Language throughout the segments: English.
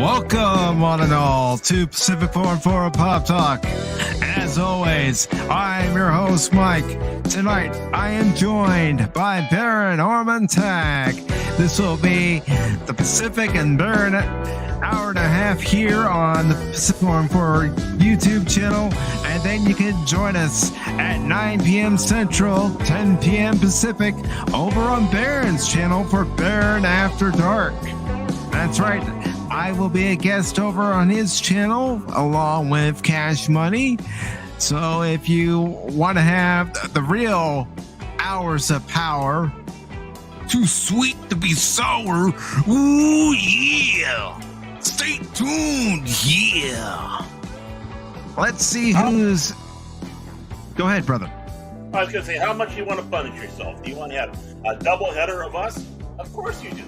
Welcome, one and all, to PACIFIC414 Pop Talk. As always, I'm your host, Mike. Tonight, I am joined by Baron Orman Tagge. This will be the Pacific and Baron hour and a half here on the PACIFIC414 YouTube channel, and then you can join us at 9 p.m. Central, 10 p.m. Pacific, over on Baron's channel for Baron After Dark. That's right. I will be a guest over on his channel along with Cash Money. So if you want to have the real hours of power, too sweet to be sour, ooh yeah, stay tuned, yeah. Let's see who's... Go ahead, brother. I was going to say, how much do you want to punish yourself? Do you want to have a double header of us? Of course you do.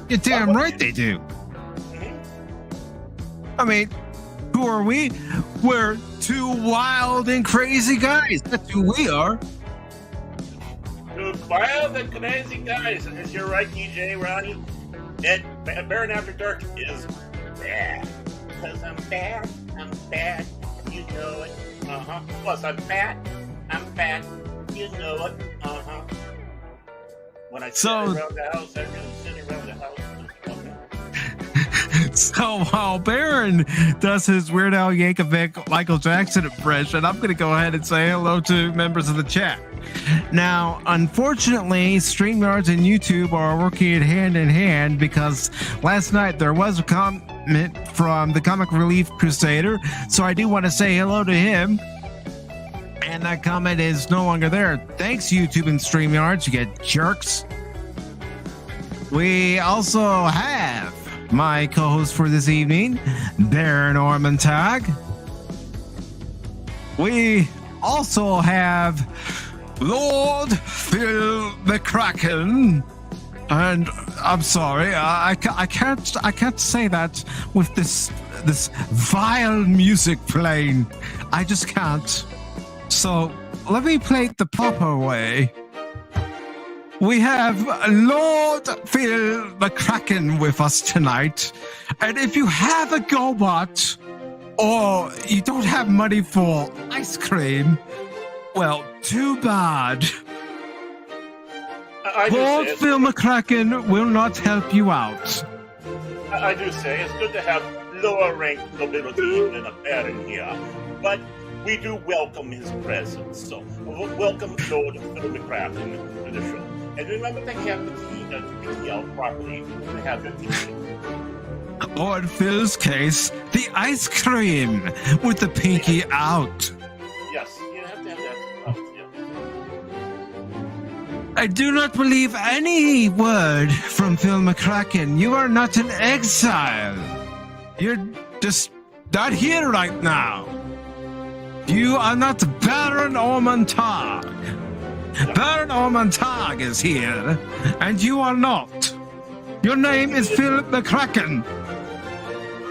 You're damn right they do. Mm-hmm. I mean, who are we? We're two wild and crazy guys. That's who we are. Two wild and crazy guys. Is you're right, DJ Ronnie. And Baron After Dark is bad. Because I'm bad. I'm bad. You know it. Uh-huh. Plus, I'm fat. I'm fat. You know it. Uh-huh. When I sit around the house, I really sit around the house. So while Baron does his Weird Al Yankovic Michael Jackson impression, I'm going to go ahead and say hello to members of the chat. Now, unfortunately, StreamYards and YouTube are working hand in hand because last night there was a comment from the Comic Relief Crusader, so I do want to say hello to him. And that comment is no longer there. Thanks, YouTube and StreamYards, you get jerks. We also have my co-host for this evening, Baron Orman Tagge. We also have Lord Phil McCracken. And I'm sorry, I can't say that with this vile music playing. I just can't. So let me play it the proper way. We have Lord Phil McCracken with us tonight. And if you have a GoBot or you don't have money for ice cream, well, too bad. Lord Phil McCracken will not help you out. I do say it's good to have lower ranked nobility than a baron here. But we do welcome his presence. So welcome Lord Phil McCracken to the show. And remember to have the pinky out properly. To have the pinky. Or in Phil's case, the ice cream with the pinky out. Yes, you have to have that out, yeah. I do not believe any word from Phil McCracken. You are not in exile. You're just not here right now. You are not Baron Orman Tagge. Baron Orman Tagge is here, and you are not. Your name is Phil McCracken.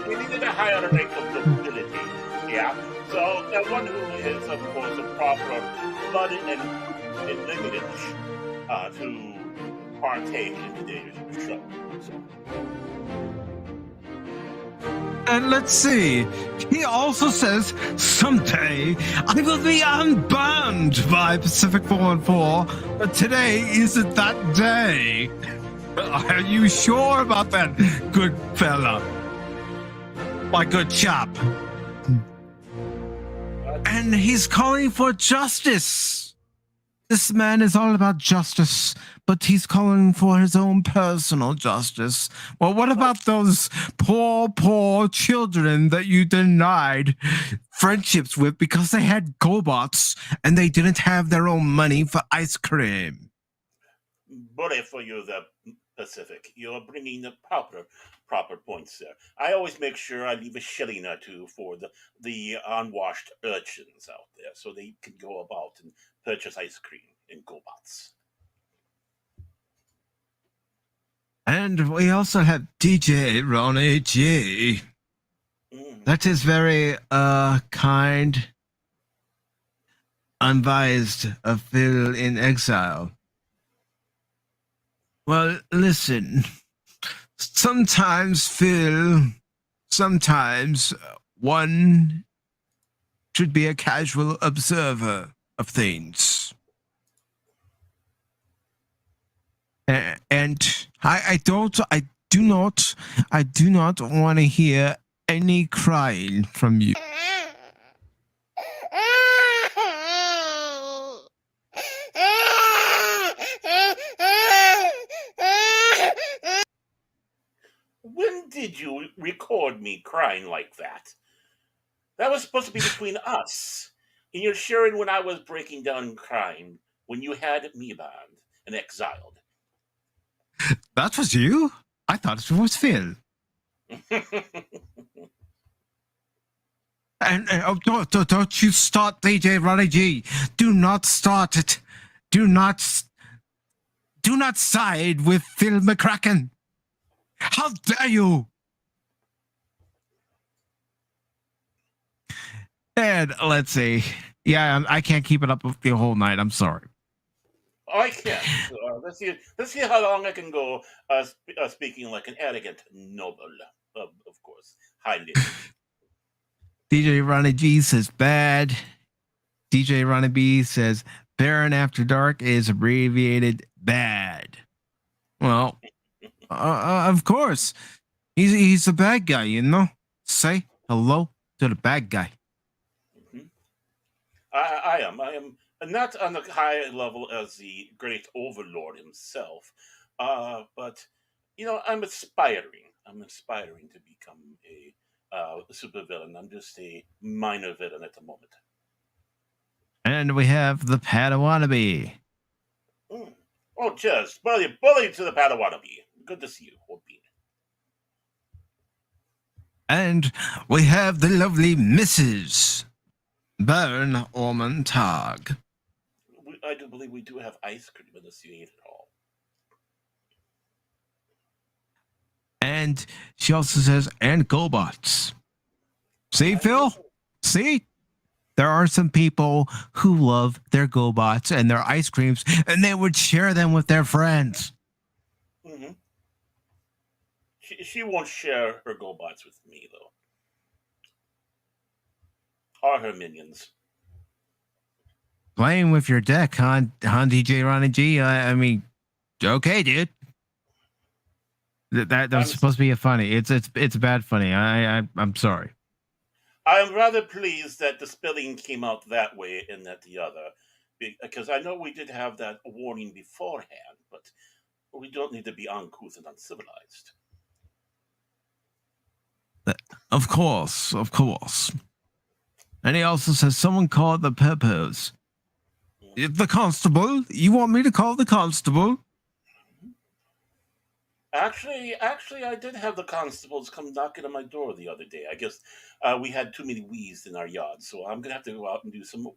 We needed a higher rank of nobility, yeah. So one who is, of course, a proper blood and lineage to partake in today's show. So. And let's see, he also says, someday I will be unbound by PACIFIC414, but today isn't that day. Are you sure about that, good fella? My good chap. And he's calling for justice. This man is all about justice, but he's calling for his own personal justice. Well, what about those poor children that you denied friendships with because they had GoBots and they didn't have their own money for ice cream? Bully for you, the Pacific. You're bringing the proper points there. I always make sure I leave a shilling or two for the unwashed urchins out there so they can go about and purchase ice cream in GoBots. And we also have DJ Ronnie G. That is very kind, unbiased of Phil in exile. Well, listen. Sometimes, Phil, sometimes one should be a casual observer of things. And I do not want to hear any crying from you. When did you record me crying like that? That was supposed to be between us. And you're sharing when I was breaking down and crying when you had me banned and exiled. That was you? I thought it was Phil. And don't you start DJ Ronnie G. Do not start it. Do not side with Phil McCracken. How dare you? And let's see. Yeah, I can't keep it up the whole night. I'm sorry. I can't. Let's see how long I can go speaking like an arrogant noble, of course. Highly. DJ Ronnie G says bad. DJ Ronnie B says Baron After Dark is abbreviated bad. Well, of course. He's the bad guy, you know? Say hello to the bad guy. Mm-hmm. I am not on the high level as the great overlord himself, but I'm aspiring. I'm aspiring to become a supervillain. I'm just a minor villain at the moment. And we have the Padawannabe. Oh, just bully to the Padawannabe. Good to see you, Orman. And we have the lovely Mrs. Baron Orman Tagge. I do believe we do have ice cream in the theater hall. And she also says, and GoBots. See, Phil? See? There are some people who love their GoBots and their ice creams, and they would share them with their friends. Mm-hmm. She won't share her GoBots with me, though. Or her minions. Playing with your deck, huh, DJ Ronnie G? I mean, okay, dude. That was supposed to be a funny. It's bad funny. I'm sorry. I'm rather pleased that the spelling came out that way and not the other, because I know we did have that warning beforehand, but we don't need to be uncouth and uncivilized. Of course. And he also says someone called the Peppers. The constable? You want me to call the constable? Actually, I did have the constables come knocking on my door the other day. I guess we had too many weeds in our yard, so I'm gonna have to go out and do some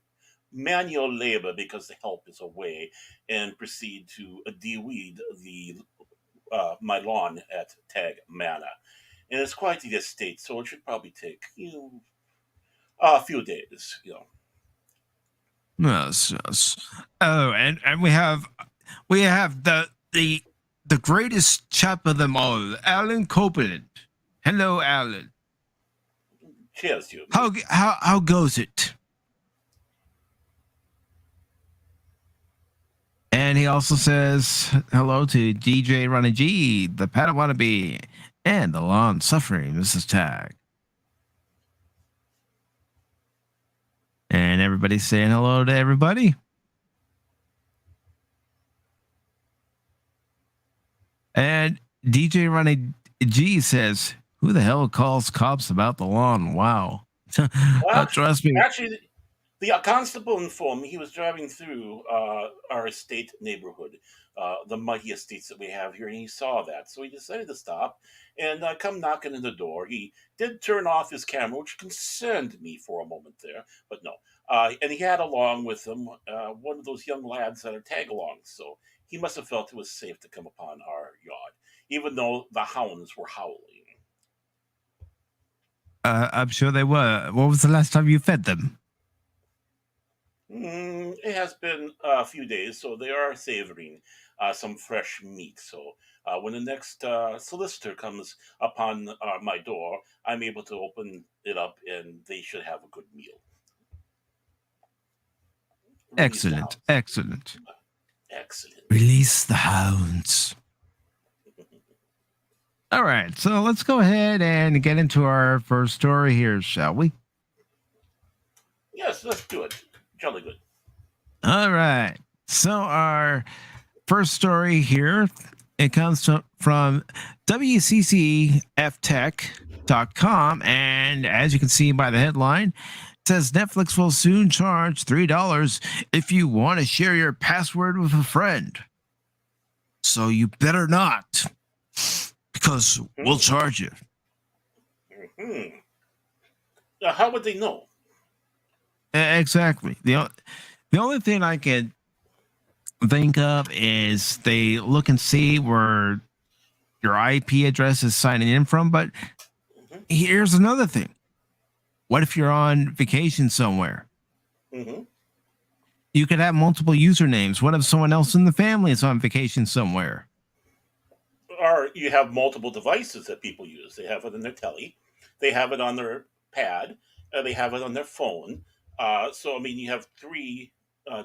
manual labor because the help is away, and proceed to de-weed my lawn at Tagge Manor. And it's quite the estate, so it should probably take a few days. Yes. Oh, and we have the greatest chap of them all, Alan Copeland. Hello, Alan. Cheers, you. How goes it? And he also says hello to DJ Ronnie G, the Padawannabe, and the long-suffering Mrs. Tagge. And everybody's saying hello to everybody. And DJ Ronnie G says, who the hell calls cops about the lawn? Wow. Well, trust me. Actually, the constable informed me he was driving through our estate neighborhood, the mighty estates that we have here, and he saw that. So he decided to stop and come knocking on the door. He did turn off his camera, which concerned me for a moment there, but no. And he had along with him one of those young lads that are tag-alongs, so he must have felt it was safe to come upon our yard, even though the hounds were howling. I'm sure they were. What was the last time you fed them? It has been a few days, so they are savoring some fresh meat. So When the next solicitor comes upon my door, I'm able to open it up, and they should have a good meal. Release the Excellent. hounds. Excellent. Excellent. Release the hounds. All right. So let's go ahead and get into our first story here, shall we? Yes, let's do it. Jolly good. All right. So our first story here, it comes from WCCFtech.com. And as you can see by the headline, it says Netflix will soon charge $3 if you want to share your password with a friend. So you better not, because we'll charge you. Mm-hmm. How would they know? Exactly. The only thing I can think of is they look and see where your IP address is signing in from. But here's another thing. What if you're on vacation somewhere? Mm-hmm. You could have multiple usernames. What if someone else in the family is on vacation somewhere? Or you have multiple devices that people use. They have it on their telly, they have it on their pad, they have it on their phone. So, I mean, you have three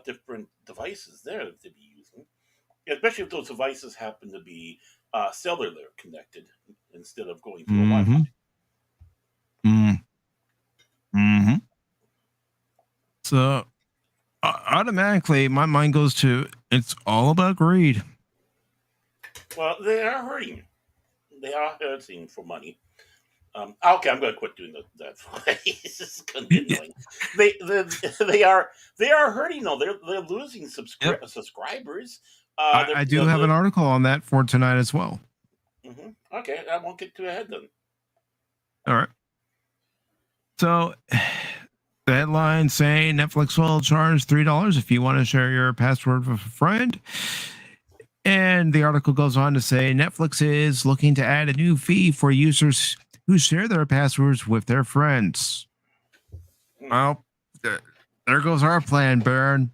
different devices there to be using, especially if those devices happen to be cellular connected instead of going through a Wi-Fi. Mm-hmm. So automatically, my mind goes to it's all about greed. Well, they are hurting. They are hurting for money. Okay, I'm going to quit doing that. This is going to be annoying. They are hurting though. They're losing subscribers. I do have an article on that for tonight as well. Mm-hmm. Okay, I won't get too ahead then. All right. So the headline saying Netflix will charge $3 if you want to share your password with a friend. And the article goes on to say Netflix is looking to add a new fee for users who share their passwords with their friends. Well, there goes our plan, Baron.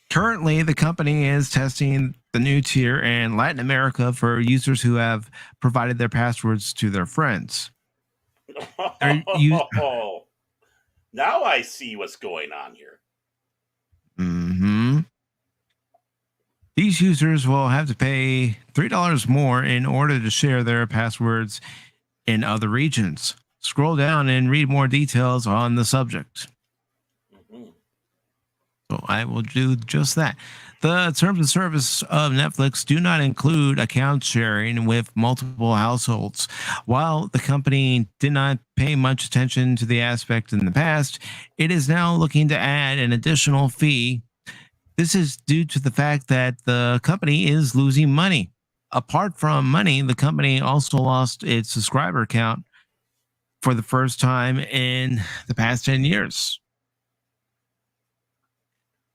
Currently, the company is testing the new tier in Latin America for users who have provided their passwords to their friends. Now I see what's going on here. Mm-hmm. These users will have to pay $3 more in order to share their passwords in other regions. Scroll down and read more details on the subject. Mm-hmm. So I will do just that. The terms of service of Netflix do not include account sharing with multiple households. While the company did not pay much attention to the aspect in the past, it is now looking to add an additional fee. This is due to the fact that the company is losing money. Apart from money, the company also lost its subscriber count for the first time in the past 10 years.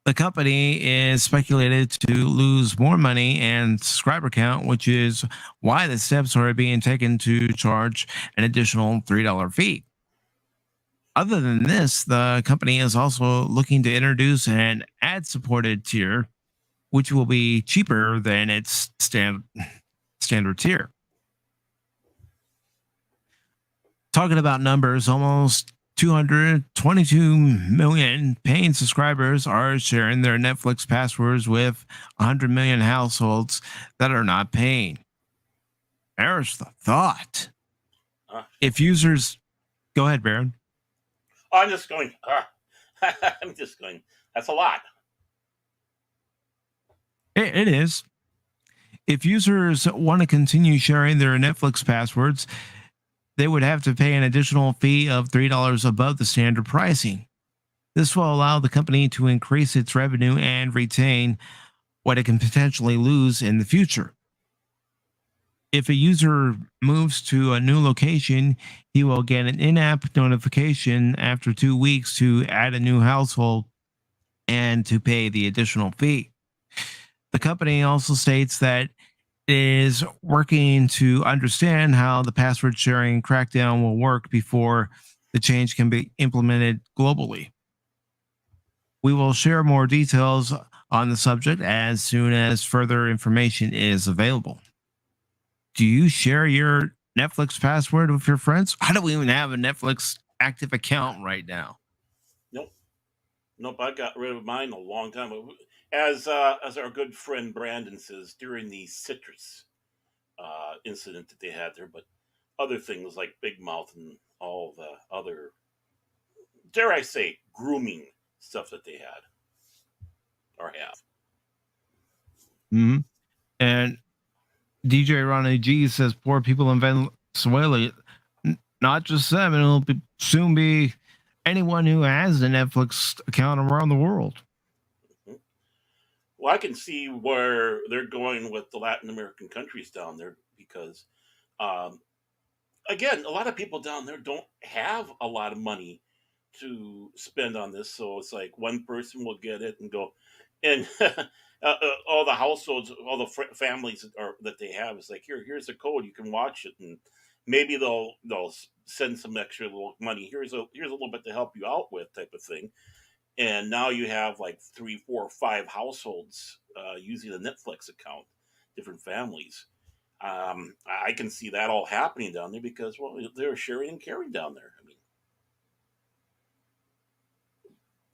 The company is speculated to lose more money and subscriber count, which is why the steps are being taken to charge an additional $3 fee. Other than this, the company is also looking to introduce an ad-supported tier, which will be cheaper than its standard tier. Talking about numbers, almost 222 million paying subscribers are sharing their Netflix passwords with 100 million households that are not paying. There's the thought. If users... Go ahead, Baron. I'm just going, that's a lot. It is. If users want to continue sharing their Netflix passwords, they would have to pay an additional fee of $3 above the standard pricing. This will allow the company to increase its revenue and retain what it can potentially lose in the future. If a user moves to a new location, he will get an in-app notification after 2 weeks to add a new household and to pay the additional fee. The company also states that it is working to understand how the password sharing crackdown will work before the change can be implemented globally. We will share more details on the subject as soon as further information is available. Do you share your Netflix password with your friends? I don't even have a Netflix active account right now. Nope, nope. I got rid of mine a long time ago. As our good friend Brandon says, during the citrus incident that they had there, but other things like Big Mouth and all the other, dare I say, grooming stuff that they had or have. Mhm. And DJ Ronnie G says poor people in Venezuela, not just them, it'll soon be anyone who has a Netflix account around the world. Well, I can see where they're going with the Latin American countries down there because, um, again, a lot of people down there don't have a lot of money to spend on this. So it's like one person will get it and go, and all the households, all the families that they have is like, here's a code, you can watch it, and maybe they'll send some extra little money. Here's a little bit to help you out with, type of thing. And now you have like three, four, five households using a Netflix account, different families. I can see that all happening down there because, well, they're sharing and caring down there. I mean,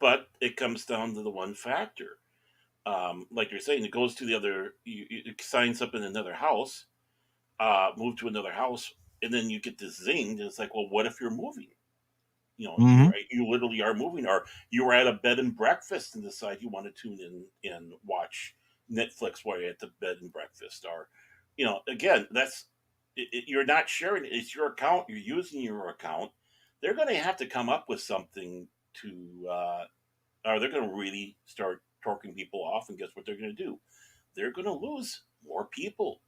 but it comes down to the one factor. Like you're saying, it goes to the other. You signs up in another house, move to another house, and then you get this zing. And it's like, well, what if you're moving? You know, Hmm. you literally are moving, or you were at a bed and breakfast and decide you want to tune in and watch Netflix while you're at the bed and breakfast, or again, you're not sharing it. It's your account. You're using your account. They're going to have to come up with something to, or they're going to really start torquing people off. And guess what they're going to do? They're going to lose more people.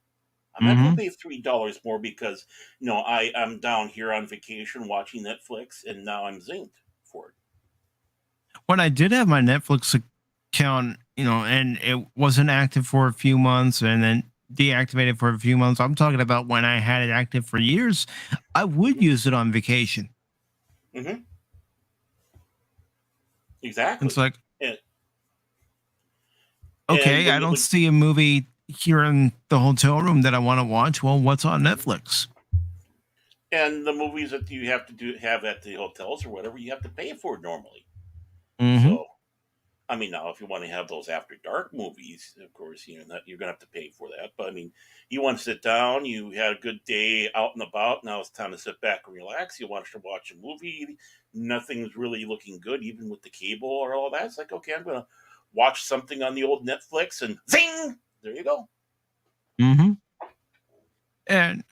I'm not going to Hmm. pay $3 more because I'm down here on vacation watching Netflix and now I'm zinged for it. When I did have my Netflix account, and it wasn't active for a few months and then deactivated for a few months, I'm talking about when I had it active for years, I would use it on vacation. Mm-hmm. It's Exactly. like, And okay, when I you don't see a movie here in the hotel room that I want to watch. Well, what's on Netflix? and the movies that you have to have at the hotels or whatever, you have to pay for normally. Hmm. So I mean, now if you want to have those after dark movies, of course, you're gonna have to pay for that. But I mean, you want to sit down, you had a good day out and about. Now it's time to sit back and relax. You want to watch a movie. Nothing's really looking good, even with the cable or all that. It's like, okay, I'm gonna watch something on the old Netflix, and zing, there you go. Hmm. And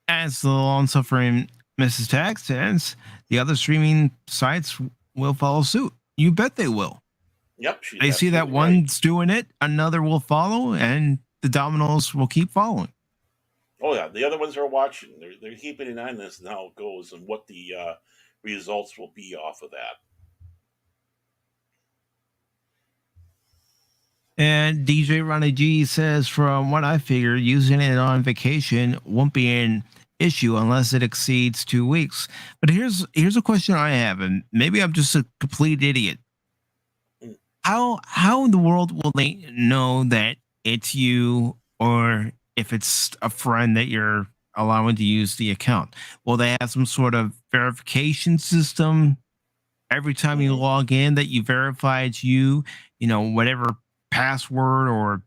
as the long suffering Mrs. Tagge says, the other streaming sites will follow suit. You bet they will. Yep, she's They see that absolutely right. one's doing it, another will follow, and the dominoes will keep following. Oh yeah, the other ones are watching. They're keeping an eye on this and how it goes and what the results will be off of that. And DJ Ronnie G says, from what I figure, using it on vacation won't be an issue unless it exceeds 2 weeks. But here's a question I have, and maybe I'm just a complete idiot. Mm. How in the world will they know that it's you, or if it's a friend that you're allowing to use the account? Will they have some sort of verification system every time you Mm-hmm. log in that you verify it's you? Whatever password or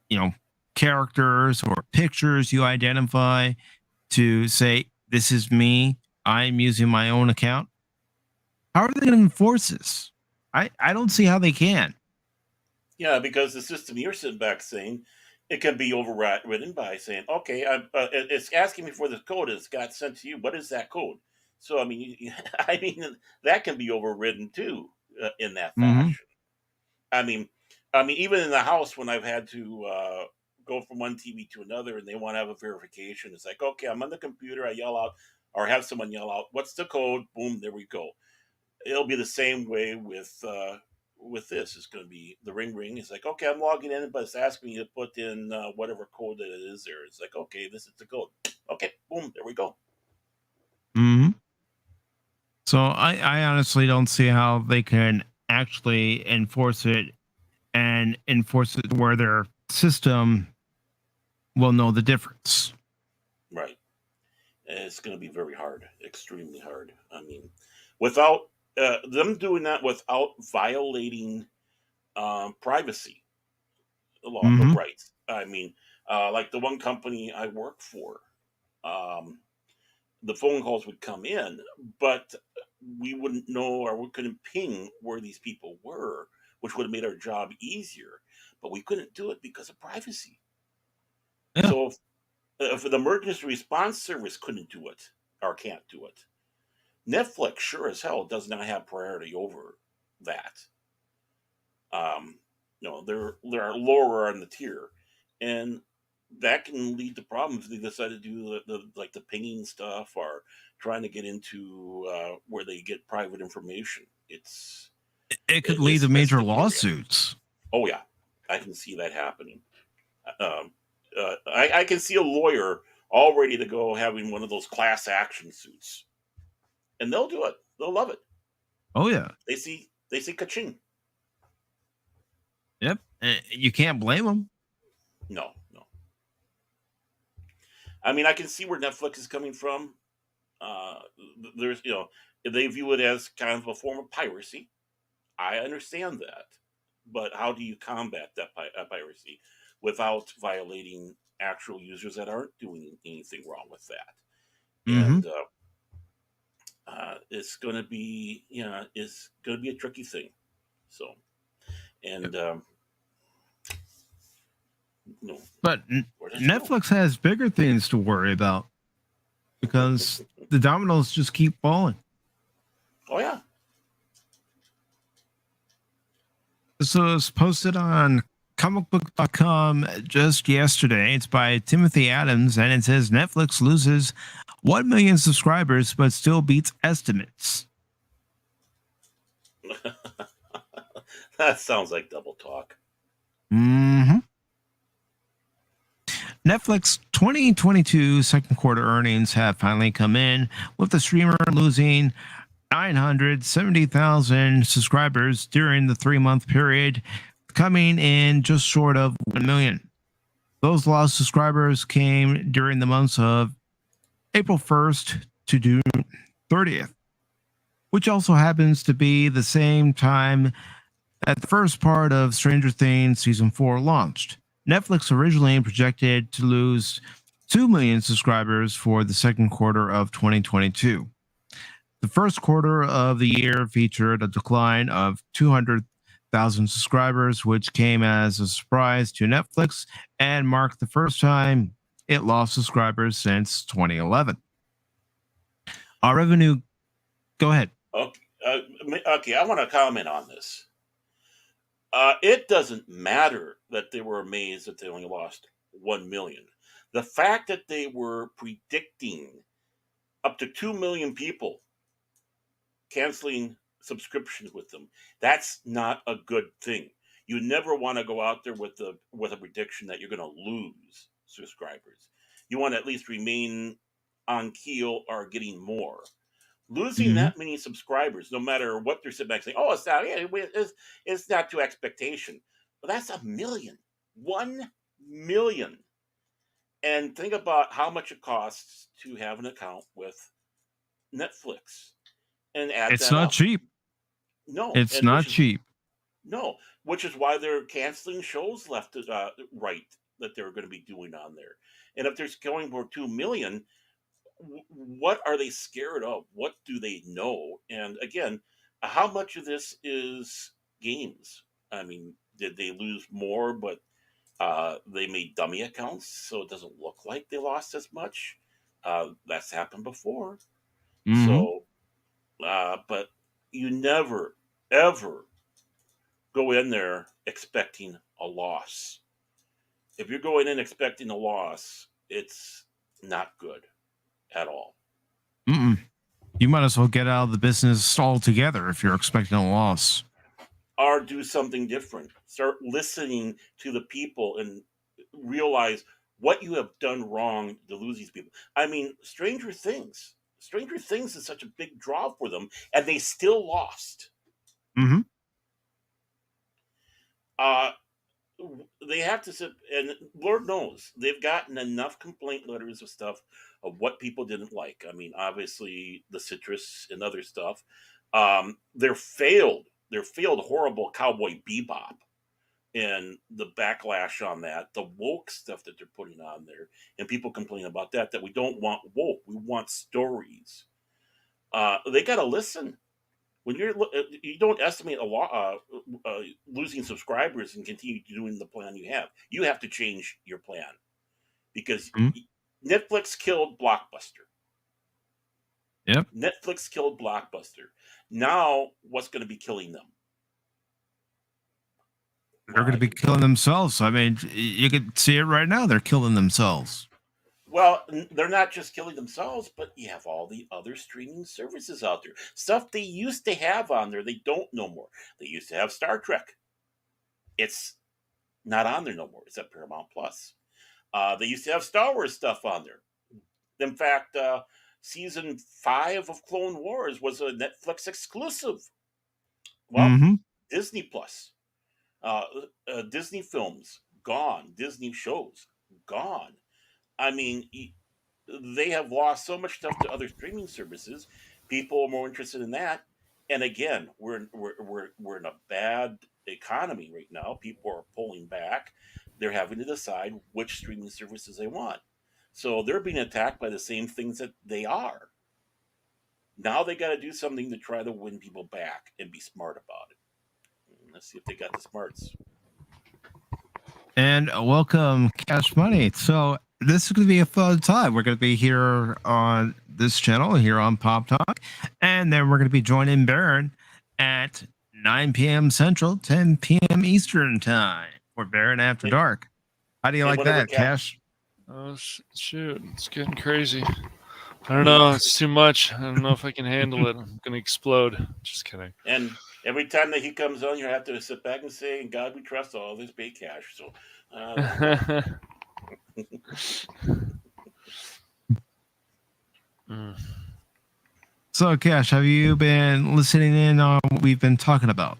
you know characters or pictures you identify to say this is me. I'm using my own account. How are they going to enforce this? I don't see how they can. Yeah, because the system you're sitting back saying it can be overridden by saying, okay, it's asking me for the code it's got sent to you. What is that code? So I mean, I mean that can be overridden too in that Hmm. fashion. I mean, even in the house when I've had to go from one TV to another and they want to have a verification, it's like, okay, I'm on the computer, I yell out or have someone yell out, "What's the code?" Boom, there we go. It'll be the same way with this. It's going to be the ring ring. It's like, okay, I'm logging in, but it's asking me to put in whatever code that it is there. It's like, okay, this is the code. Okay, boom, there we go. Hmm. So I honestly don't see how they can actually enforce it and enforce it where their system will know the difference. Right. It's going to be very hard, extremely hard. I mean, without them doing that without violating privacy law Mm-hmm. rights. I mean, like the one company I work for, um, the phone calls would come in, but we wouldn't know or we couldn't ping where these people were, which would have made our job easier. But we couldn't do it because of privacy. Yeah. So if the emergency response service couldn't do it or can't do it, Netflix sure as hell does not have priority over that. Um, they're lower on the tier, and that can lead to problems if they decide to do the pinging stuff or trying to get into where they get private information. It could lead It's to major going to be a real. lawsuits. Oh yeah, I can see that happening. Um, I can see a lawyer all ready to go having one of those class action suits, and they'll do it. They'll love it. Oh yeah. They see kaching. Yep. You can't blame them. No, no. I mean, I can see where Netflix is coming from. Uh, there's, they view it as kind of a form of piracy. I understand that, but how do you combat that piracy without violating actual users that aren't doing anything wrong with that? Mm-hmm. And it's going to be, it's going to be a tricky thing. So, and no, But where does it go? Netflix has bigger things to worry about because the dominoes just keep falling. Oh yeah. So it's posted on comicbook.com just yesterday. It's by Timothy Adams, and it says Netflix loses 1 million subscribers but still beats estimates. That sounds like double talk. Mm-hmm. Netflix 2022 second quarter earnings have finally come in, with the streamer losing 970,000 subscribers during the 3-month period, coming in just short of 1 million. Those lost subscribers came during the months of April 1st to June 30th, which also happens to be the same time that the first part of Stranger Things Season 4 launched. Netflix originally projected to lose 2 million subscribers for the second quarter of 2022. The first quarter of the year featured a decline of 200,000 subscribers, which came as a surprise to Netflix and marked the first time it lost subscribers since 2011. Our revenue, go ahead. Okay, okay, I want to comment on this. It doesn't matter that they were amazed that they only lost 1 million. The fact that they were predicting up to 2 million people canceling subscriptions with them, that's not a good thing. You never want to go out there with a prediction that you're going to lose subscribers. You want to at least remain on keel or getting more. Losing Mm-hmm. that many subscribers, no matter what they're sitting back saying, "Oh, it's not, yeah, it's not to expectation." Well, that's 1 million, 1 million, and think about how much it costs to have an account with Netflix, and add It's that not up. cheap. No, It's and not cheap. which is why they're canceling shows left to right that they're going to be doing on there. And if they're going for 2 million, what are they scared of? What do they know? And again, how much of this is games? I mean, did they lose more, but they made dummy accounts so it doesn't look like they lost as much? That's happened before. Mm-hmm. So, but you never, ever go in there expecting a loss. If you're going in expecting a loss, it's not good at all. Mm-mm. You might as well get out of the business altogether if you're expecting a loss. Or do something different. Start listening to the people and realize what you have done wrong to lose these people. I mean, Stranger Things. Stranger Things is such a big draw for them, and they still lost. Mm-hmm. Uh, they have to sit, and Lord knows they've gotten enough complaint letters of stuff of what people didn't like. I mean, obviously the citrus and other stuff. Their failed horrible Cowboy Bebop and the backlash on that, the woke stuff that they're putting on there, and people complain about that. That we don't want woke, we want stories. They got to listen when you don't estimate a lot losing subscribers and continue doing the plan you have. You have to change your plan because Mhm. Netflix killed Blockbuster. Yep. Netflix killed Blockbuster. Now, what's going to be killing them? They're going to be killing themselves. I mean, you can see it right now. They're killing themselves. Well, they're not just killing themselves, but you have all the other streaming services out there. Stuff they used to have on there, they don't no more. They used to have Star Trek. It's not on there no more. It's at Paramount Plus. They used to have Star Wars stuff on there. In fact, season 5 of Clone Wars was a Netflix exclusive. Well, Mm-hmm. Disney Plus, uh, Disney films gone, Disney shows gone. I mean, they have lost so much stuff to other streaming services. People are more interested in that. And again, we're in a bad economy right now. People are pulling back. They're having to decide which streaming services they want. So they're being attacked by the same things that they are. Now they got to do something to try to win people back and be smart about it. Let's see if they got the smarts. And welcome, Cash Money. So this is going to be a fun time. We're going to be here on this channel, here on Pop Talk. And then we're going to be joining Baron at 9 p.m. Central, 10 p.m. Eastern Time for Baron After Dark. How do you like that, Cash? Oh, shoot. It's getting crazy. I don't know. It's too much. I don't know if I can handle it. I'm going to explode. Just kidding. And every time that he comes on, you have to sit back and say, "In God we trust." All this big cash. So, So, Cash, have you been listening in on what we've been talking about?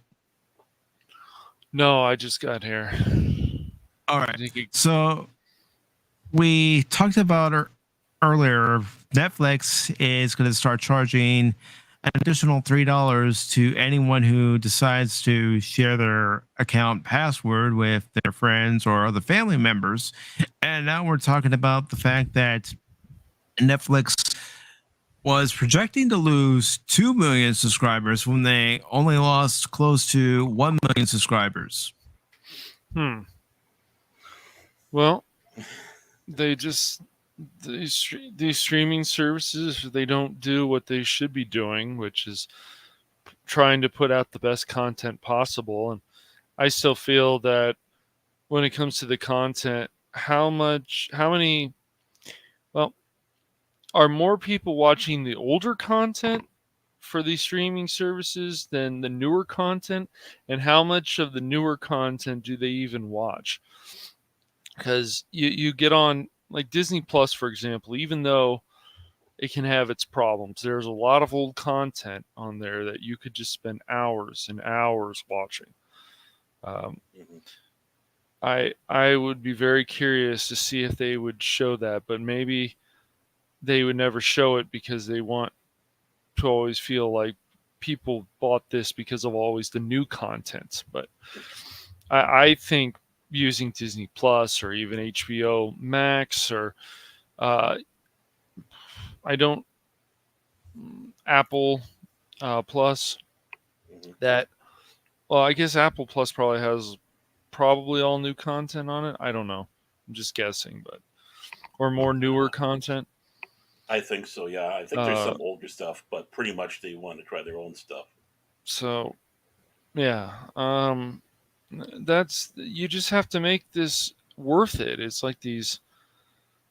No, I just got here. All right. So we talked about earlier. Netflix is going to start charging an additional $3 to anyone who decides to share their account password with their friends or other family members. And now we're talking about the fact that Netflix was projecting to lose 2 million subscribers when they only lost close to 1 million subscribers. Well, they just these streaming services, they don't do what they should be doing, which is trying to put out the best content possible. And I still feel that when it comes to the content, are more people watching the older content for these streaming services than the newer content? And how much of the newer content do they even watch? Because you get on like Disney Plus, for example, even though it can have its problems, there's a lot of old content on there that you could just spend hours and hours watching. I would be very curious to see if they would show that, but maybe they would never show it because they want to always feel like people bought this because of always the new content. But I think using Disney Plus or even HBO Max or Apple Plus, that, well, I guess Apple Plus probably has all new content on it. I don't know. I'm just guessing, but or more newer content. I think so. Yeah, I think there's some older stuff, but pretty much they want to try their own stuff. So, yeah, you just have to make this worth it. It's like these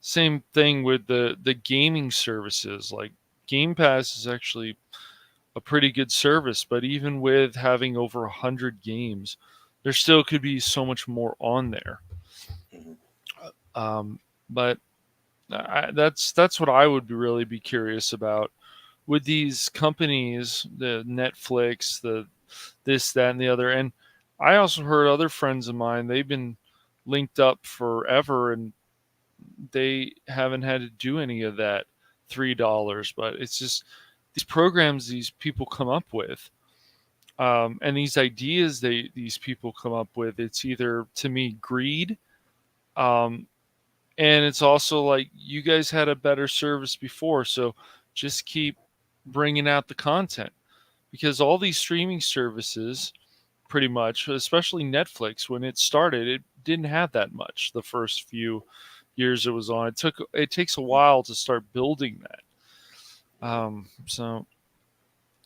same thing with the gaming services. Like Game Pass is actually a pretty good service, but even with having over 100 games, there still could be so much more on there. But that's what I would really be curious about with these companies, the Netflix, the this, that, and the other. And I also heard other friends of mine, they've been linked up forever and they haven't had to do any of that $3. But it's just these programs these people come up with, and these ideas these people come up with. It's either, to me, greed, um, and it's also like, you guys had a better service before, so just keep bringing out the content, because all these streaming services, pretty much, especially Netflix, when it started, it didn't have that much the first few years it was on. It takes a while to start building that. So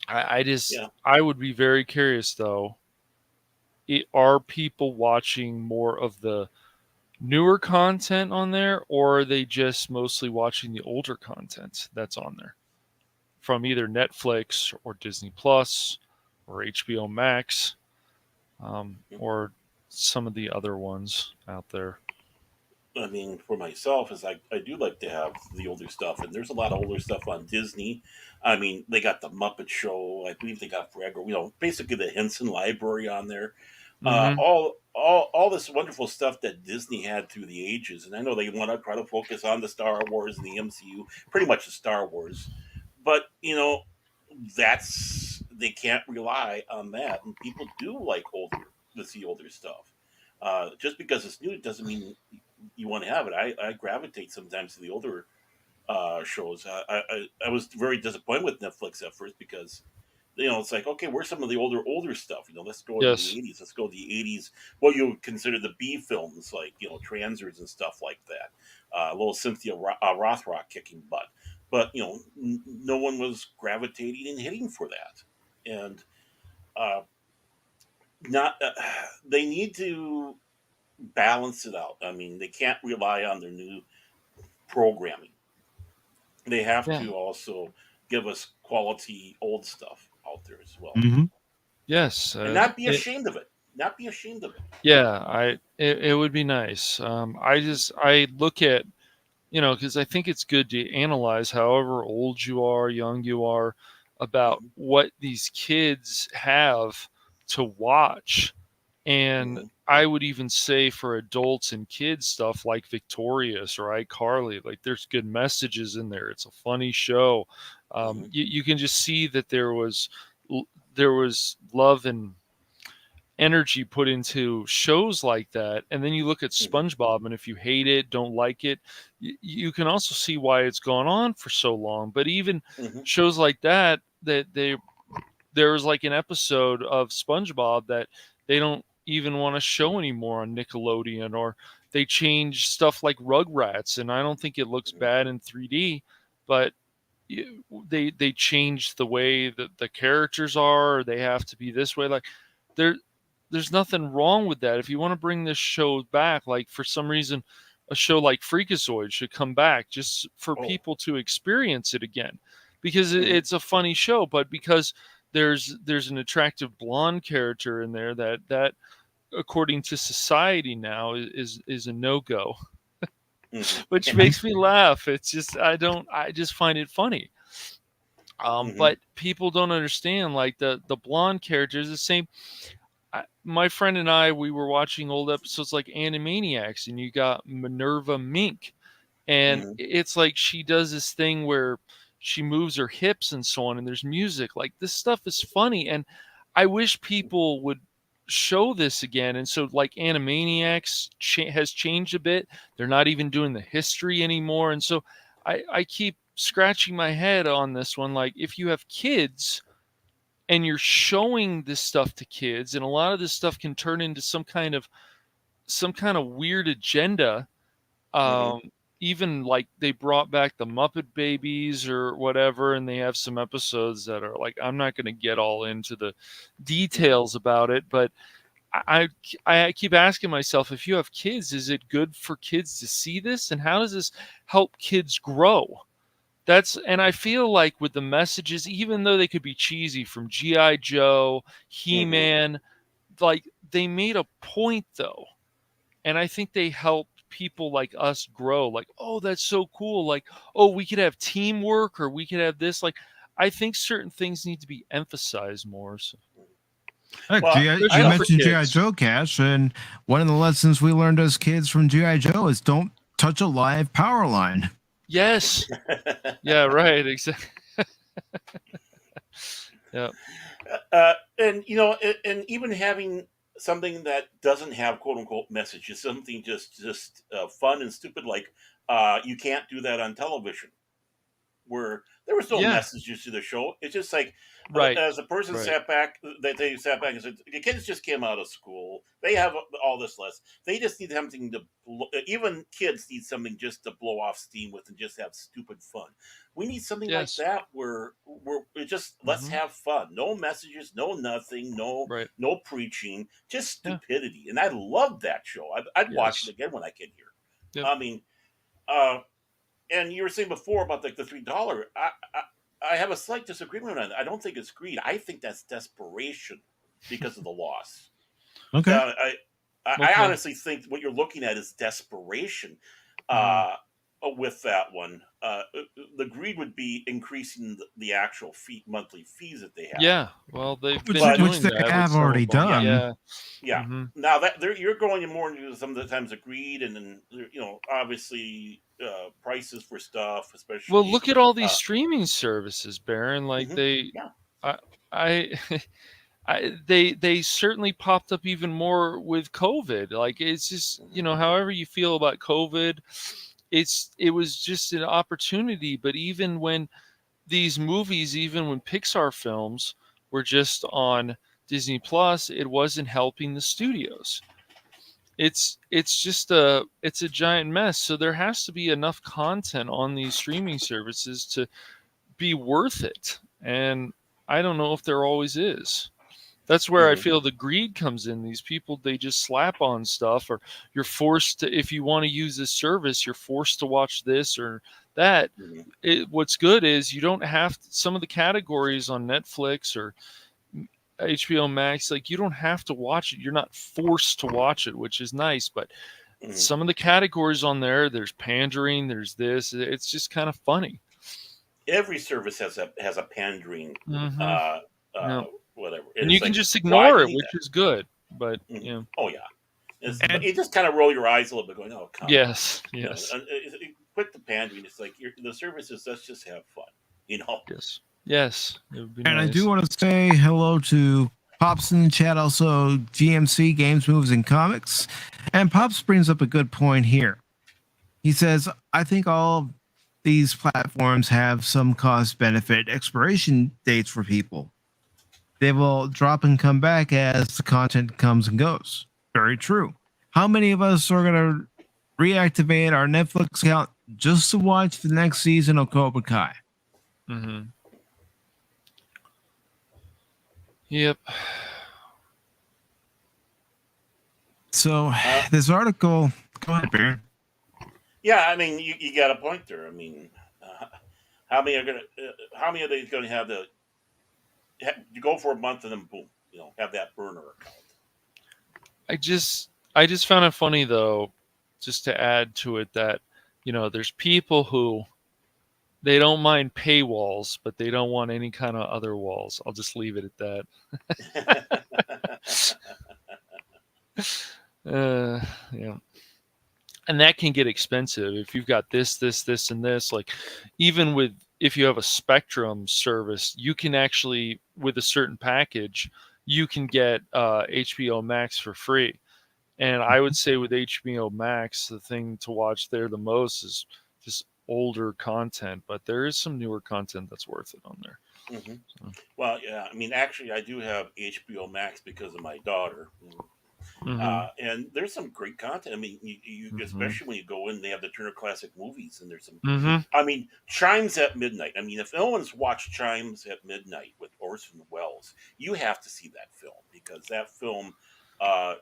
Yeah. I would be very curious though. Are people watching more of the newer content on there, or are they just mostly watching the older content that's on there from either Netflix or Disney Plus or HBO Max, or some of the other ones out there? I mean, for myself, is I do like to have the older stuff, and there's a lot of older stuff on Disney. I mean, they got the Muppet Show. I believe they got Forever. Basically the Henson Library on there. Mm-hmm. All this wonderful stuff that Disney had through the ages, and I know they want to try to focus on the Star Wars and the MCU, pretty much the Star Wars, but that's they can't rely on that, and people do like to see older stuff. Just because it's new doesn't mean you want to have it. I gravitate sometimes to the older shows. I was very disappointed with Netflix at first because it's like, okay, where's some of the older stuff? Let's go into the Yes. '80s. Let's go to the '80s. What you would consider the B films, like Transers and stuff like that. Little Cynthia Rothrock kicking butt, but no one was gravitating and hitting for that, and uh, not they need to balance it out. I mean, they can't rely on their new programming. They have Yeah. to also give us quality old stuff out there as well, Hmm. Yes. and not be ashamed of it. Not be ashamed of it. Yeah. It would be nice. I look at, because I think it's good to analyze, however old you are, young you are, about Hmm. what these kids have to watch. And Hmm. I would even say for adults and kids stuff like Victorious or iCarly, like there's good messages in there. It's a funny show. Hmm. You can just see that there was love and energy put into shows like that. And then you look at Hmm. SpongeBob, and if you hate it, don't like it, you can also see why it's gone on for so long. But even Hmm. shows like that there was like an episode of SpongeBob that they don't even want to show anymore on Nickelodeon, or they change stuff like Rugrats, and I don't think it looks bad in 3D, but they change the way that the characters are, or they have to be this way. Like there there's nothing wrong with that. If you want to bring this show back, like for some reason, a show like Freakazoid should come back just for Oh. people to experience it again, because Hmm. it's a funny show. But because there's an attractive blonde character in there that according to society now is a no-go, Hmm. which Hmm. makes me laugh. It's just I just find it funny. Hmm. But people don't understand, like the blonde character is the same. My friend and I, we were watching old episodes like Animaniacs, and you got Minerva Mink, and Hmm. it's like she does this thing where she moves her hips and so on, and there's music. Like this stuff is funny, and I wish people would show this again. And so, like Animaniacs has changed a bit. They're not even doing the history anymore, and so I keep scratching my head on this one. Like if you have kids and you're showing this stuff to kids, and a lot of this stuff can turn into some kind of weird agenda. Hmm. um Even like they brought back the Muppet Babies or whatever, and they have some episodes that are like, I'm not going to get all into the Hmm. details about it, but I, I keep asking myself, if you have kids, is it good for kids to see this, and how does this help kids grow? And I feel like with the messages, even though they could be cheesy, from GI Joe, Hmm. He-Man, like they made a point though, and I think they help people like us grow. Like, oh, that's so cool. Like, oh, we could have teamwork, or we could have this. Like, I think certain things need to be emphasized more. So. Heck, Well, you I don't- mentioned G.I. kids. Joe, Cash, and one of the lessons we learned as kids from G.I. Joe is don't touch a live power line. Yes. Yeah, right. Exactly. Yeah. and and even having something that doesn't have quote unquote messages, something just fun and stupid, like you can't do that on television, where there was no Yeah. messages to the show. It's just like Right. as a person Right. sat back, they sat back and said, "The kids just came out of school. They have all this less. They just need something to. Even kids need something just to blow off steam with and just have stupid fun. We need something like Yes. that where it just let's Mhm. have fun. No messages, no nothing, Right. no preaching, just Yeah. stupidity. And I loved that show. I'd watch Yes. it again when I get here. Yep. I mean, uh, and you were saying before about like the $3. I have a slight disagreement on that. I don't think it's greed. I think that's desperation because of the loss. Okay. I Okay. honestly think what you're looking at is desperation Mhm. uh, with that one. The greed would be increasing the actual monthly fees that they have. Yeah. Well, they've Which, been which doing they that with have some already of them. done. Yeah. Yeah. Mhm. Now that you're going more into some of the times of greed, and then obviously prices for stuff, especially. Well, look at all these Uh, streaming services, Baron. Like mhm, they, yeah. I, I, they certainly popped up even more with COVID. Like it's just however you feel about COVID, it was just an opportunity. But even when these movies, even when Pixar films were just on Disney Plus, it wasn't helping the studios. It's a giant mess. So there has to be enough content on these streaming services to be worth it. And I don't know if there always is. That's where I Mhm, feel the greed comes in. These people, they just slap on stuff, or you're forced to, if you want to use this service, you're forced to watch this or that. mhm. What's good is you don't have some of the categories on Netflix or HBO Max, like you don't have to watch it. You're not forced to watch it, which is nice. But Mhm. some of the categories on there's pandering, there's this. It's just kind of funny. Every service has a pandering, Mm-hmm. uh, Yeah. whatever. And And you it's can like, just why do ignore you it, need which is good. But that? yeah. Oh yeah, but Mhm. you just kind of roll your eyes a little bit, going, "Oh come on." Yes. Yes. Quit the pandering. It's like the services. Let's just have fun, you know. Yes. Yes. It would be And I do nice. want to say hello to Pops in the chat, also GMC Games, Moves, and Comics. And Pops brings up a good point here. He says, I think all of these platforms have some cost benefit expiration dates for people. They will drop and come back as the content comes and goes. Very true. How many of us are going to reactivate our Netflix account just to watch the next season of Cobra Kai? Mm-hmm. Yep. So Uh, this article, go ahead, Baron. yeah, I mean, you got a point there. I mean, how many are gonna? How many are they going to have you go for a month and then boom, have that burner account? I just found it funny though, just to add to it that, there's people who they don't mind paywalls, but they don't want any kind of other walls. I'll just leave it at that. Yeah. And that can get expensive if you've got this, and this. Like, even with if you have a Spectrum service, you can actually, with a certain package, you can get HBO Max for free. And I would say with HBO Max, the thing to watch there the most is just older content, but there is some newer content that's worth it on there. hmm So, Well, yeah, I mean, actually, I do have HBO Max because of my daughter. mm-hmm, And there's some great content. I mean, you mm-hmm, especially when you go in, they have the Turner Classic Movies, and there's some. mm-hmm. I mean, Chimes at Midnight. I mean, if no one's watched Chimes at Midnight with Orson Welles, you have to see that film, because that film uh,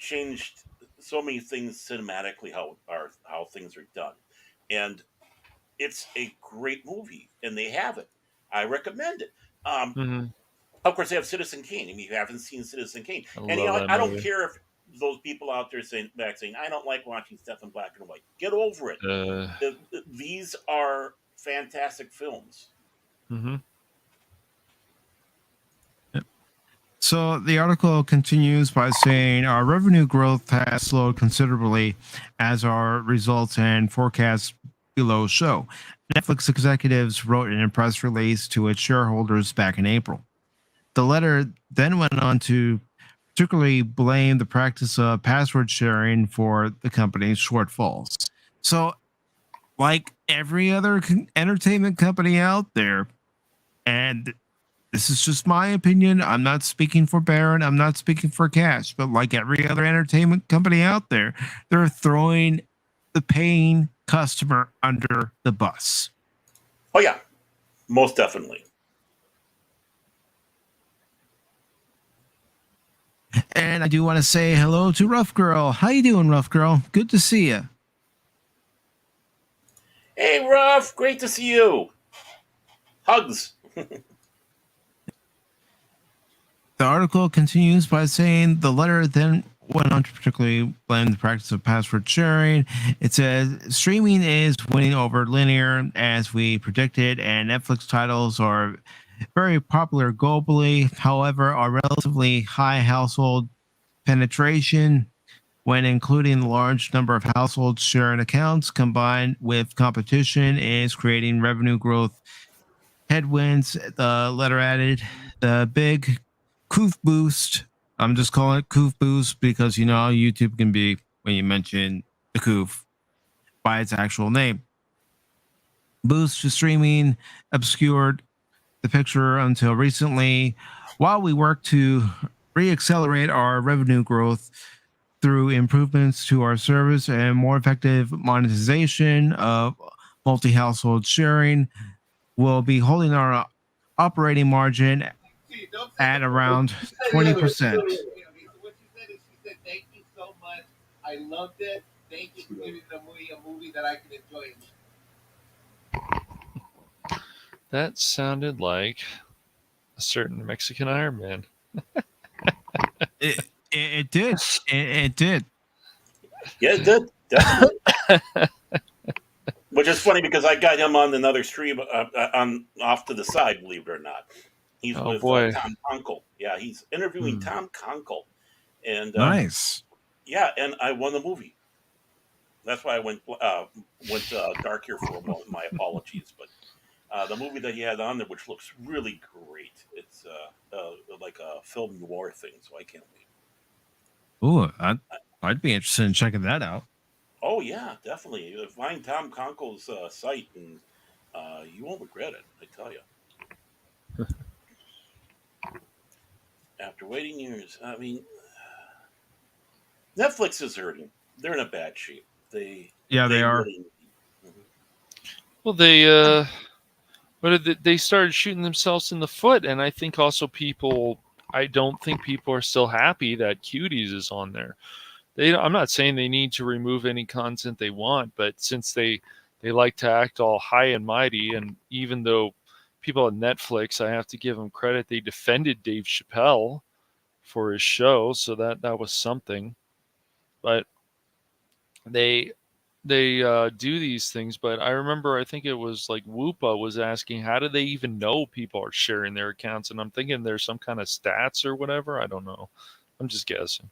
changed so many things cinematically, how things are done, and it's a great movie, and they have it. I recommend it. Mm-hmm. Of course, they have Citizen Kane. I mean, you haven't seen Citizen Kane, I and love that I don't movie. care if those people out there saying I don't like watching stuff in black and white. Get over it. Uh, These are fantastic films. mm-hmm. So the article continues by saying our revenue growth has slowed considerably as our results and forecasts below show. Netflix executives wrote in a press release to its shareholders back in April. The letter then went on to particularly blame the practice of password sharing for the company's shortfalls. So, like every other entertainment company out there, and this is just my opinion. I'm not speaking for Barron. I'm not speaking for Cash, but like every other entertainment company out there, they're throwing the paying customer under the bus. Oh yeah, most definitely. And I do want to say hello to Rough Girl. How you doing, Rough Girl? Good to see you. Hey, Ruff, great to see you. Hugs. The article continues by saying the letter then went on to particularly blame the practice of password sharing. It says streaming is winning over linear as we predicted, and Netflix titles are very popular globally. However, our relatively high household penetration, when including the large number of households sharing accounts combined with competition, is creating revenue growth headwinds. The letter added the big coof boost. I'm just calling it coof boost because you know how YouTube can be when you mention the coof by its actual name. Boost to streaming obscured the picture until recently, while we work to reaccelerate our revenue growth through improvements to our service and more effective monetization of multi-household sharing. We'll be holding our operating margin at around 20%. What she said is, she said, "Thank you so much. I loved it. Thank you for giving the movie a movie that I can enjoy." That sounded like a certain Mexican Iron Man. It did. It did. Yeah, it did. Definitely. Which is funny because I got him on another stream on off to the side, believe it or not. He's Oh, with boy. Tom Conkle. Yeah, he's interviewing Tom Conkle. And Nice. yeah, and I won the movie. That's why I went dark here for a moment. My apologies, but the movie that he had on there, which looks really great, it's like a film noir thing, so I can't wait. Ooh, I'd be interested in checking that out. Oh yeah, definitely. Find Tom Conkle's site, and you won't regret it. I tell you. After waiting years, I mean, Netflix is hurting. They're in a bad shape. They are. Really, Well, they started shooting themselves in the foot, and I think also I don't think people are still happy that Cuties is on there. I'm not saying they need to remove any content they want, but since they like to act all high and mighty, and even though people at Netflix, I have to give them credit, they defended Dave Chappelle for his show, so that was something. But they do these things. But I remember, I think it was like Whoopa was asking, how do they even know people are sharing their accounts? And I'm thinking there's some kind of stats or whatever. I don't know. I'm just guessing.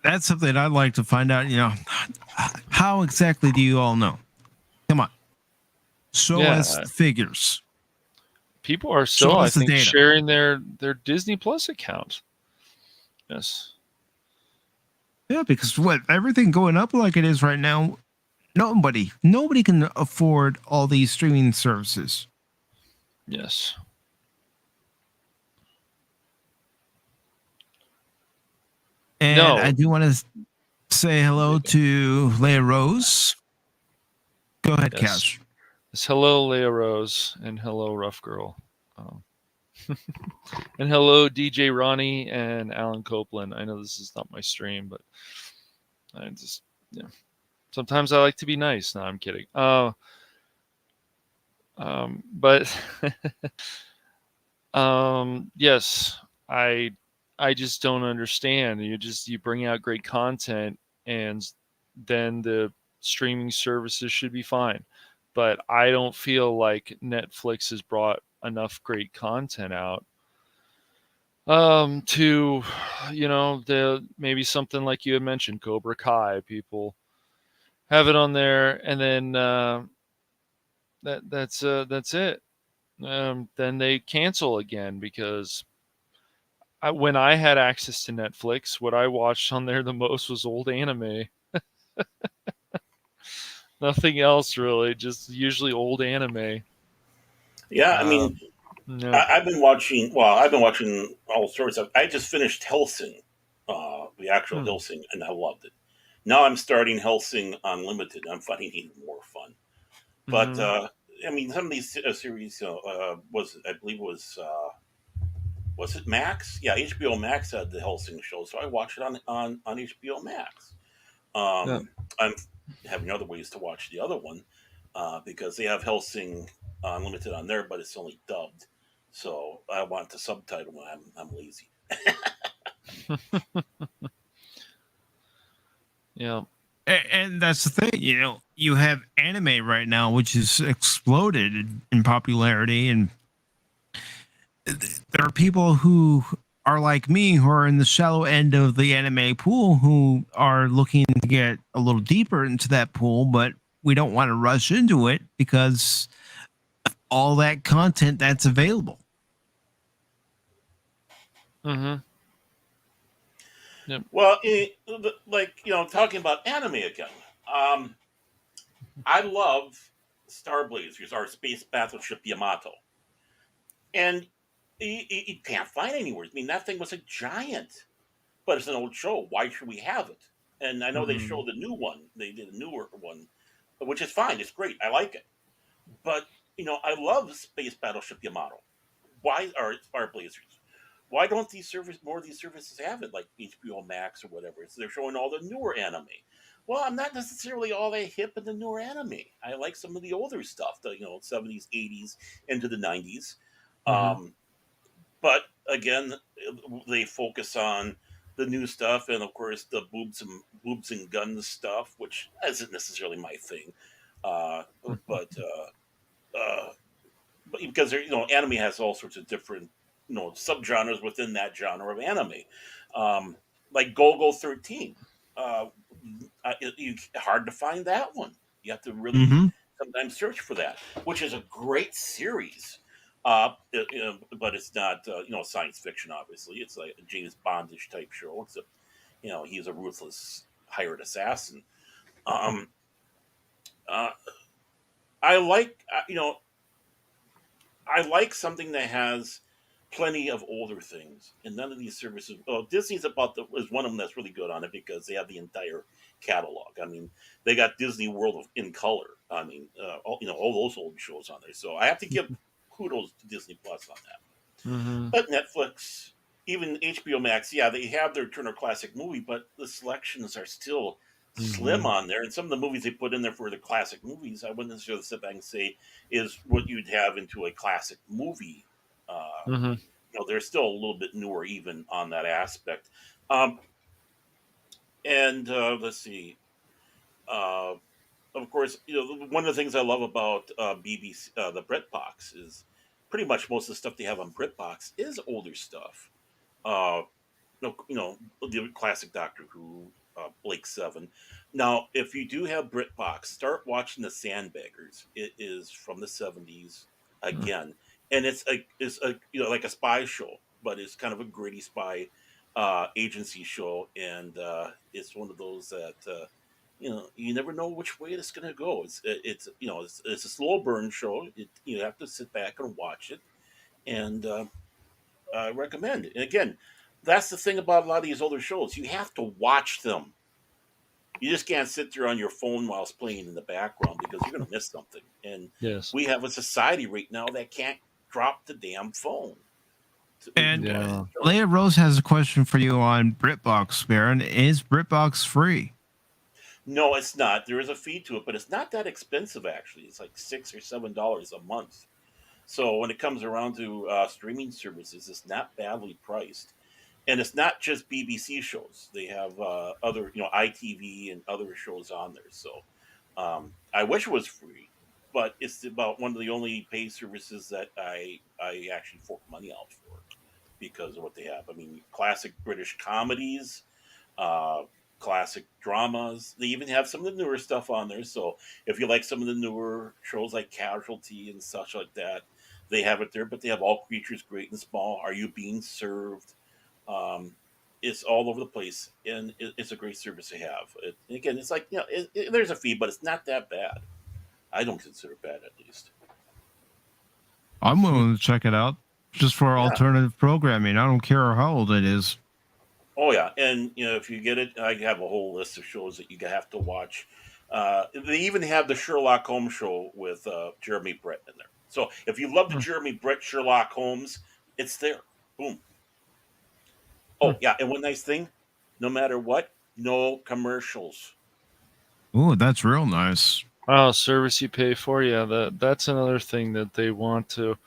That's something I'd like to find out. You know, how exactly do you all know? Come on, show us the figures. People are still, I think, sharing their Disney Plus account. Yes. Yeah, because with everything going up like it is right now, nobody can afford all these streaming services. Yes. And I do want to say hello to Leia Rose. Go ahead, yes. Cash. It's hello, Leia Rose, and hello, Rough Girl. And hello, DJ Ronnie and Alan Copeland. I know this is not my stream, but I just, yeah. Sometimes I like to be nice. No, I'm kidding. But yes, I just don't understand. You bring out great content, and then the streaming services should be fine. but I don't feel like Netflix has brought enough great content out to, the maybe something like you had mentioned, Cobra Kai. People have it on there, and then that's it. Then they cancel again because when I had access to Netflix, what I watched on there the most was old anime. Nothing else really, just usually old anime. Yeah, I Um, mean, yeah. I've been watching. Well, I've been watching all sorts of. I just finished Hellsing, the actual Hmm. Hellsing, and I loved it. Now I'm starting Hellsing Unlimited. I'm finding it even more fun. But Hmm. I mean, some of these series was I believe was it Max? Yeah, HBO Max had the Hellsing show, so I watched it on HBO Max. Yeah. I'm having other ways to watch the other one because they have Hellsing Unlimited on there, but it's only dubbed. So I want the subtitle when I'm lazy. Yeah. And that's the thing, you have anime right now, which has exploded in popularity, and there are people who are like me who are in the shallow end of the anime pool who are looking to get a little deeper into that pool, but we don't want to rush into it because all that content that's available. Hmm. Yep. Well, like talking about anime again. Um, I love Star Blazers or Space Battleship Yamato, and you can't find it anywhere. I mean, that thing was a giant, but it's an old show. Why should we have it? And I know they Hmm. showed the new one. They did a newer one, which is fine. It's great. I like it. But I love Space Battleship Yamato. Why are Star Blazers? Why don't more of these services have it like HBO Max or whatever? They're showing all the newer anime. Well, I'm not necessarily all that hip in the newer anime. I like some of the older stuff, the 70s, 80s, into the 90s. Hmm. Um, but again, they focus on the new stuff, and of course the boobs and guns stuff, which isn't necessarily my thing. Uh, but uh, but because anime has all sorts of different subgenres within that genre of anime, um, like Golgo 13. Uh, hard to find that one. You have to really Mm-hmm. sometimes search for that, which is a great series. But it's not science fiction. Obviously, it's like a James Bondish type show. Except he's a ruthless hired assassin. Um, uh, I like I like something that has plenty of older things, and none of these services. Well, Disney's is one of them that's really good on it because they have the entire catalog. I mean, they got Disney World in color. I mean, all those old shows on there. So I have to give kudos to Disney Plus on that. Hmm. But Netflix, even HBO Max, yeah, they have their Turner Classic Movie, but the selections are still slim Hmm. on there. And some of the movies they put in there for the classic movies, I wouldn't necessarily sit back and say is what you'd have into a classic movie. Hmm. They're still a little bit newer even on that aspect. Um, and let's see. Uh, of course, one of the things I love about BBC, the BritBox, is pretty much most of the stuff they have on BritBox is older stuff. Uh, the classic Doctor Who, Blake Seven. Now, if you do have BritBox, start watching the Sandbaggers. It is from the '70s again, and it's a like a spy show, but it's kind of a gritty spy agency show, and it's one of those that you never know which way it's going to go. It's a slow burn show. You have to sit back and watch it, and I recommend it. And again, that's the thing about a lot of these older shows. You have to watch them. You just can't sit there on your phone while it's playing in the background because you're going to miss something. And Yes. we have a society right now that can't drop the damn phone to And watch Yeah. the show. Leia Rose has a question for you on BritBox, Baron. Is BritBox free? No, it's not. There is a fee to it, but it's not that expensive actually. It's like $6 or $7 a month. So when it comes around to streaming services, it's not badly priced. And it's not just BBC shows. They have other, ITV and other shows on there. So I wish it was free, but it's about one of the only pay services that I actually fork money out for because of what they have. I mean, classic British comedies, uh, classic dramas. They even have some of the newer stuff on there. So if you like some of the newer shows like Casualty and such like that, they have it there. But they have All Creatures Great and Small. Are You Being Served? Um, it's all over the place, and it's a great service to have. Again, it's like there's a fee, but it's not that bad. I don't consider it bad, at least. I'm willing to check it out just for Yeah. alternative programming. I don't care how old it is. Oh yeah, and if you get it, I have a whole list of shows that you have to watch. They even have the Sherlock Holmes show with Jeremy Brett in there. So if you love the Jeremy Brett Sherlock Holmes, it's there. Boom. Oh yeah, and one nice thing, no matter what, no commercials. Oh, that's real nice. Oh, service you pay for, yeah, that's another thing that they want to.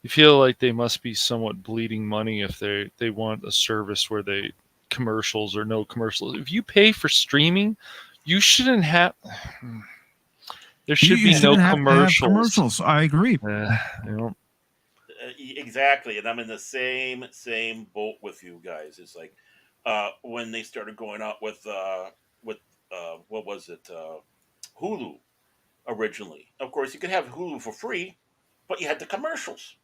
You feel like they must be somewhat bleeding money if they want a service where they commercials or no commercials. If you pay for streaming, you shouldn't have. There should You be no shouldn't have to have commercials. commercials. I agree. You know, Exactly, and I'm in the same boat with you guys. It's like when they started going out with what was it, Hulu originally. Of course, you could have Hulu for free, but you had the commercials.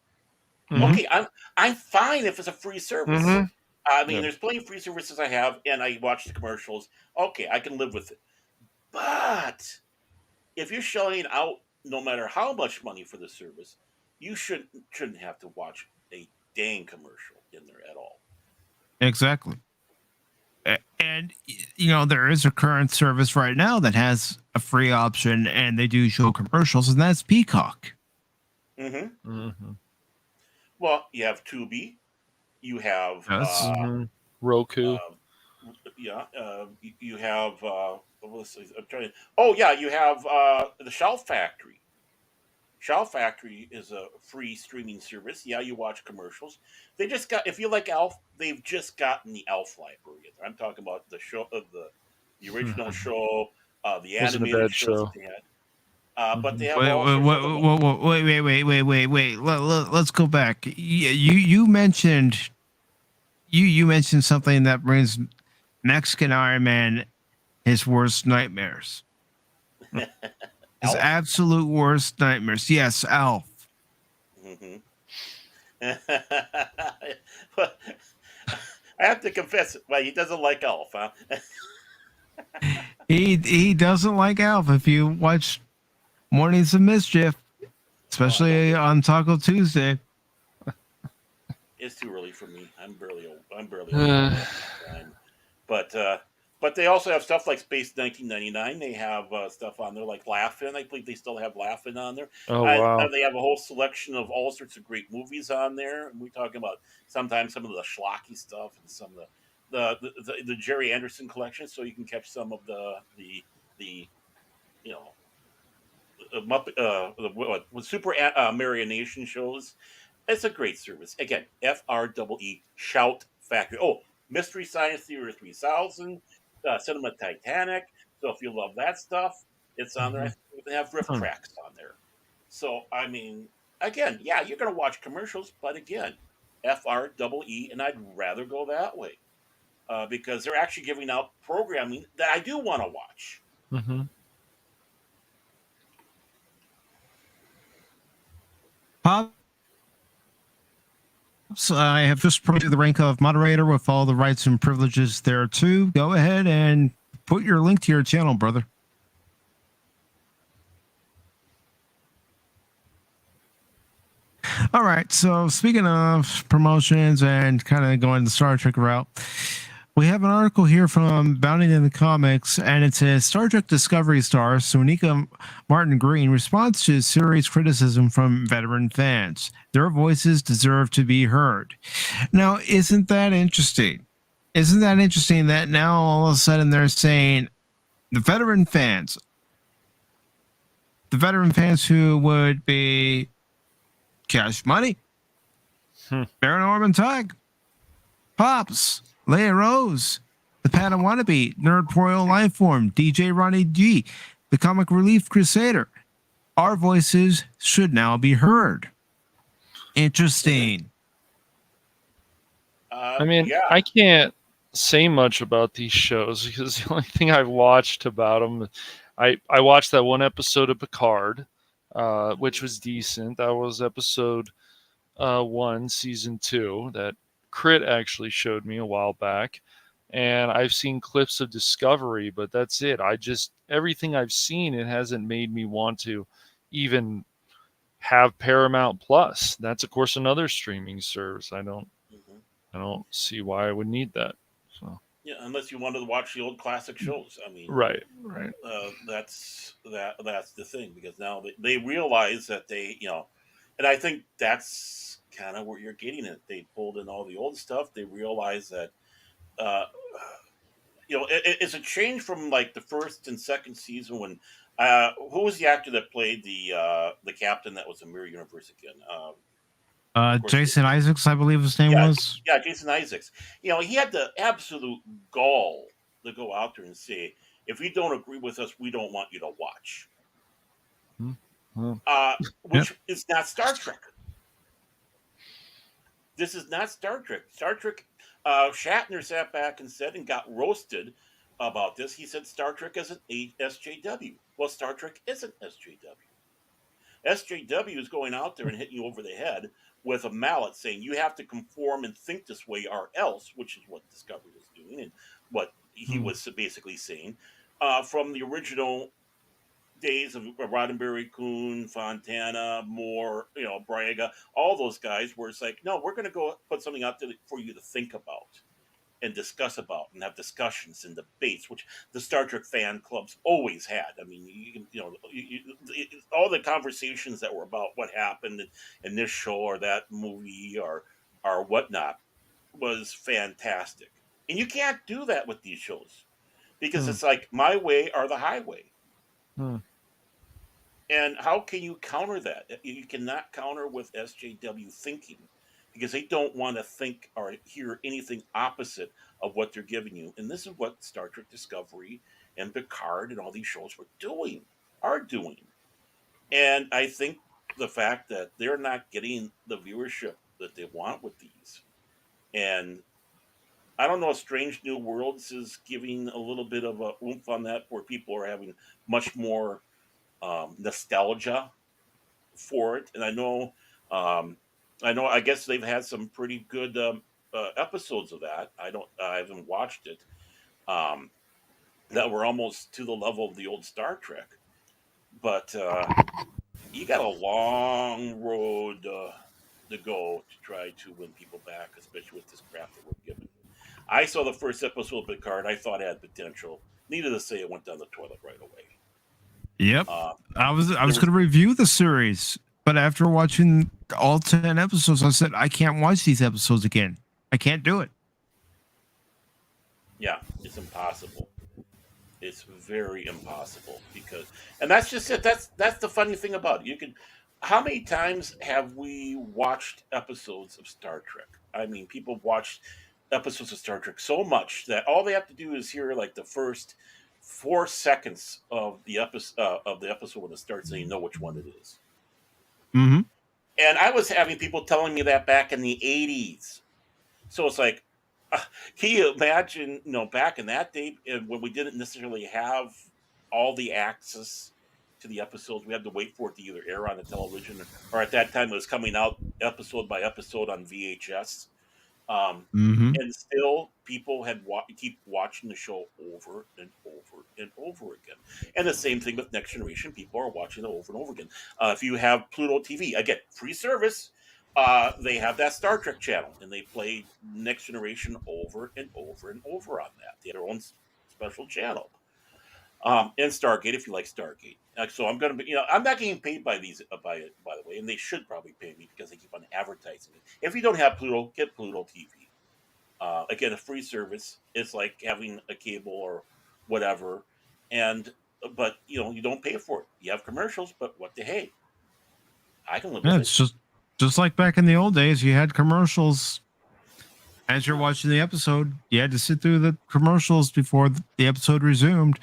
Mhm. Okay, I'm fine if it's a free service. Mhm. I mean, Yeah. there's plenty of free services I have, and I watch the commercials. Okay, I can live with it. But if you're shelling out no matter how much money for the service, you shouldn't have to watch a dang commercial in there at all. Exactly. And there is a current service right now that has a free option, and they do show commercials, and that's Peacock. hmm Mhm. Well, you have Tubi, you have Yes. Mhm. Roku. yeah, you have I'm trying to. Oh yeah, you have the Shout Factory. Shout Factory is a free streaming service. Yeah, you watch commercials. They just got if you like Alf, they've just gotten the Alf library in there. I'm talking about the show of the original show, the Wasn't a animated bad shows show. that they had. But they Mhm. have Wait, all wait, sorts of other ones. wait. Let's go back. You mentioned you mentioned something that brings Mexican Iron Man his worst nightmares. His Alf. absolute worst nightmares. Yes, Alf. hmm But I have to confess, well, he doesn't like Alf, huh? He doesn't like Alf. If you watch Mornings of Mischief, Oh, especially on Taco Tuesday. it's too early for me. I'm barely old. I'm barely old enough at the time. But they also have stuff like Space 1999. They have stuff on there like Laugh-In. I believe they still have Laugh-In on there. Oh wow. They have a whole selection of all sorts of great movies on there. And we're talking about sometimes some of the schlocky stuff and some of the Jerry Anderson collection. So you can catch some of the you know Muppet Super Marionation shows. It's a great service. Again, FREE Shout Factory. Oh, Mystery Science Theater 3000, Cinema Titanic. So if you love that stuff, it's on there. I Mhm. think they have riff Hmm. tracks on there. So I mean, again, yeah, you're gonna watch commercials, but again, FREE, and I'd rather go that way because they're actually giving out programming that I do want to watch. Mhm. Pops, I have just promoted the rank of moderator with all the rights and privileges there too. Go ahead and put your link to your channel, brother. All right. So speaking of promotions and kind of going the Star Trek route, we have an article here from Bounding in the Comics, and it says Star Trek Discovery star Sonequa Martin Green responds to series criticism from veteran fans. Their voices deserve to be heard. Now, isn't that interesting? Isn't that interesting that now all of a sudden they're saying the veteran fans who would be Cash Money, Baron Orman Tagge, Pops, Leia Rose, the Panda Wannabe, Nerd Royal Lifeform, DJ Ronnie G, the Comic Relief Crusader, our voices should now be heard. Interesting. I mean, yeah. I can't say much about these shows because the only thing I've watched about them, I watched that one episode of Picard, which was decent. That was episode 1, season 2, that Crit actually showed me a while back. And I've seen clips of Discovery, but that's it. Everything I've seen, it hasn't made me want to even have Paramount Plus. That's, of course, another streaming service. I don't see why I would need that. So Yeah, unless you wanted to watch the old classic shows. I mean, right. That's the thing, because now they realize that they, and I think that's kind of where you're getting it. They pulled in all the old stuff. They realize that, it's a change from like the first and second season when, who was the actor that played the captain that was in Mirror Universe again? Jason Isaacs, I believe his name was. Yeah, Jason Isaacs. He had the absolute gall to go out there and say, if you don't agree with us, we don't want you to watch. Which is not Star Trek. This is not Star Trek. Star Trek, Shatner sat back and said and got roasted about this. He said Star Trek isn't SJW. Well, Star Trek isn't SJW. SJW is going out there and hitting you over the head with a mallet saying you have to conform and think this way or else, which is what Discovery was doing and what he was basically saying. From the original days of Roddenberry, Kuhn, Fontana, Moore, Braga, all those guys, where it's like, no, we're going to go put something out there for you to think about and discuss about and have discussions and debates, which the Star Trek fan clubs always had. I mean, all the conversations that were about what happened in this show or that movie or whatnot was fantastic. And you can't do that with these shows because it's like my way or the highway. And how can you counter that? You cannot counter with SJW thinking, because they don't want to think or hear anything opposite of what they're giving you. And this is what Star Trek Discovery and Picard and all these shows are doing. And I think the fact that they're not getting the viewership that they want with these. And I don't know if Strange New Worlds is giving a little bit of a oomph on that, where people are having much more nostalgia for it. And I guess they've had some pretty good episodes of that. I haven't watched it. That were almost to the level of the old Star Trek, but you got a long road to go to try to win people back, especially with this crap that we're given. I saw the first episode of Picard. I thought it had potential. Needless to say, it went down the toilet right away. Yep. I was going to review the series, but after watching all 10 episodes, I said, I can't watch these episodes again. I can't do it. Yeah, it's impossible. It's very impossible and that's just it. That's the funny thing about it. How many times have we watched episodes of Star Trek? I mean, people watch episodes of Star Trek so much that all they have to do is hear like the first 4 seconds of the episode when it starts, and you know which one it is. Mm-hmm. And I was having people telling me that back in the 80s. So it's like, can you imagine, back in that day when we didn't necessarily have all the access to the episodes, we had to wait for it to either air on the television or at that time it was coming out episode by episode on VHS. And still people had keep watching the show over and over and over again. And the same thing with Next Generation. People are watching it over and over again. If you have Pluto TV, again, free service, they have that Star Trek channel, and they play Next Generation over and over and over on that. They have their own special channel. And Stargate, if you like Stargate. So I'm going to I'm not getting paid by these, by the way, and they should probably pay me because they keep on advertising it. If you don't have Pluto, get Pluto TV. Again, a free service. It's like having a cable or whatever. But you don't pay for it. You have commercials, but what the hey? I can live with it. It's just like back in the old days, you had commercials. As you're watching the episode, you had to sit through the commercials before the episode resumed.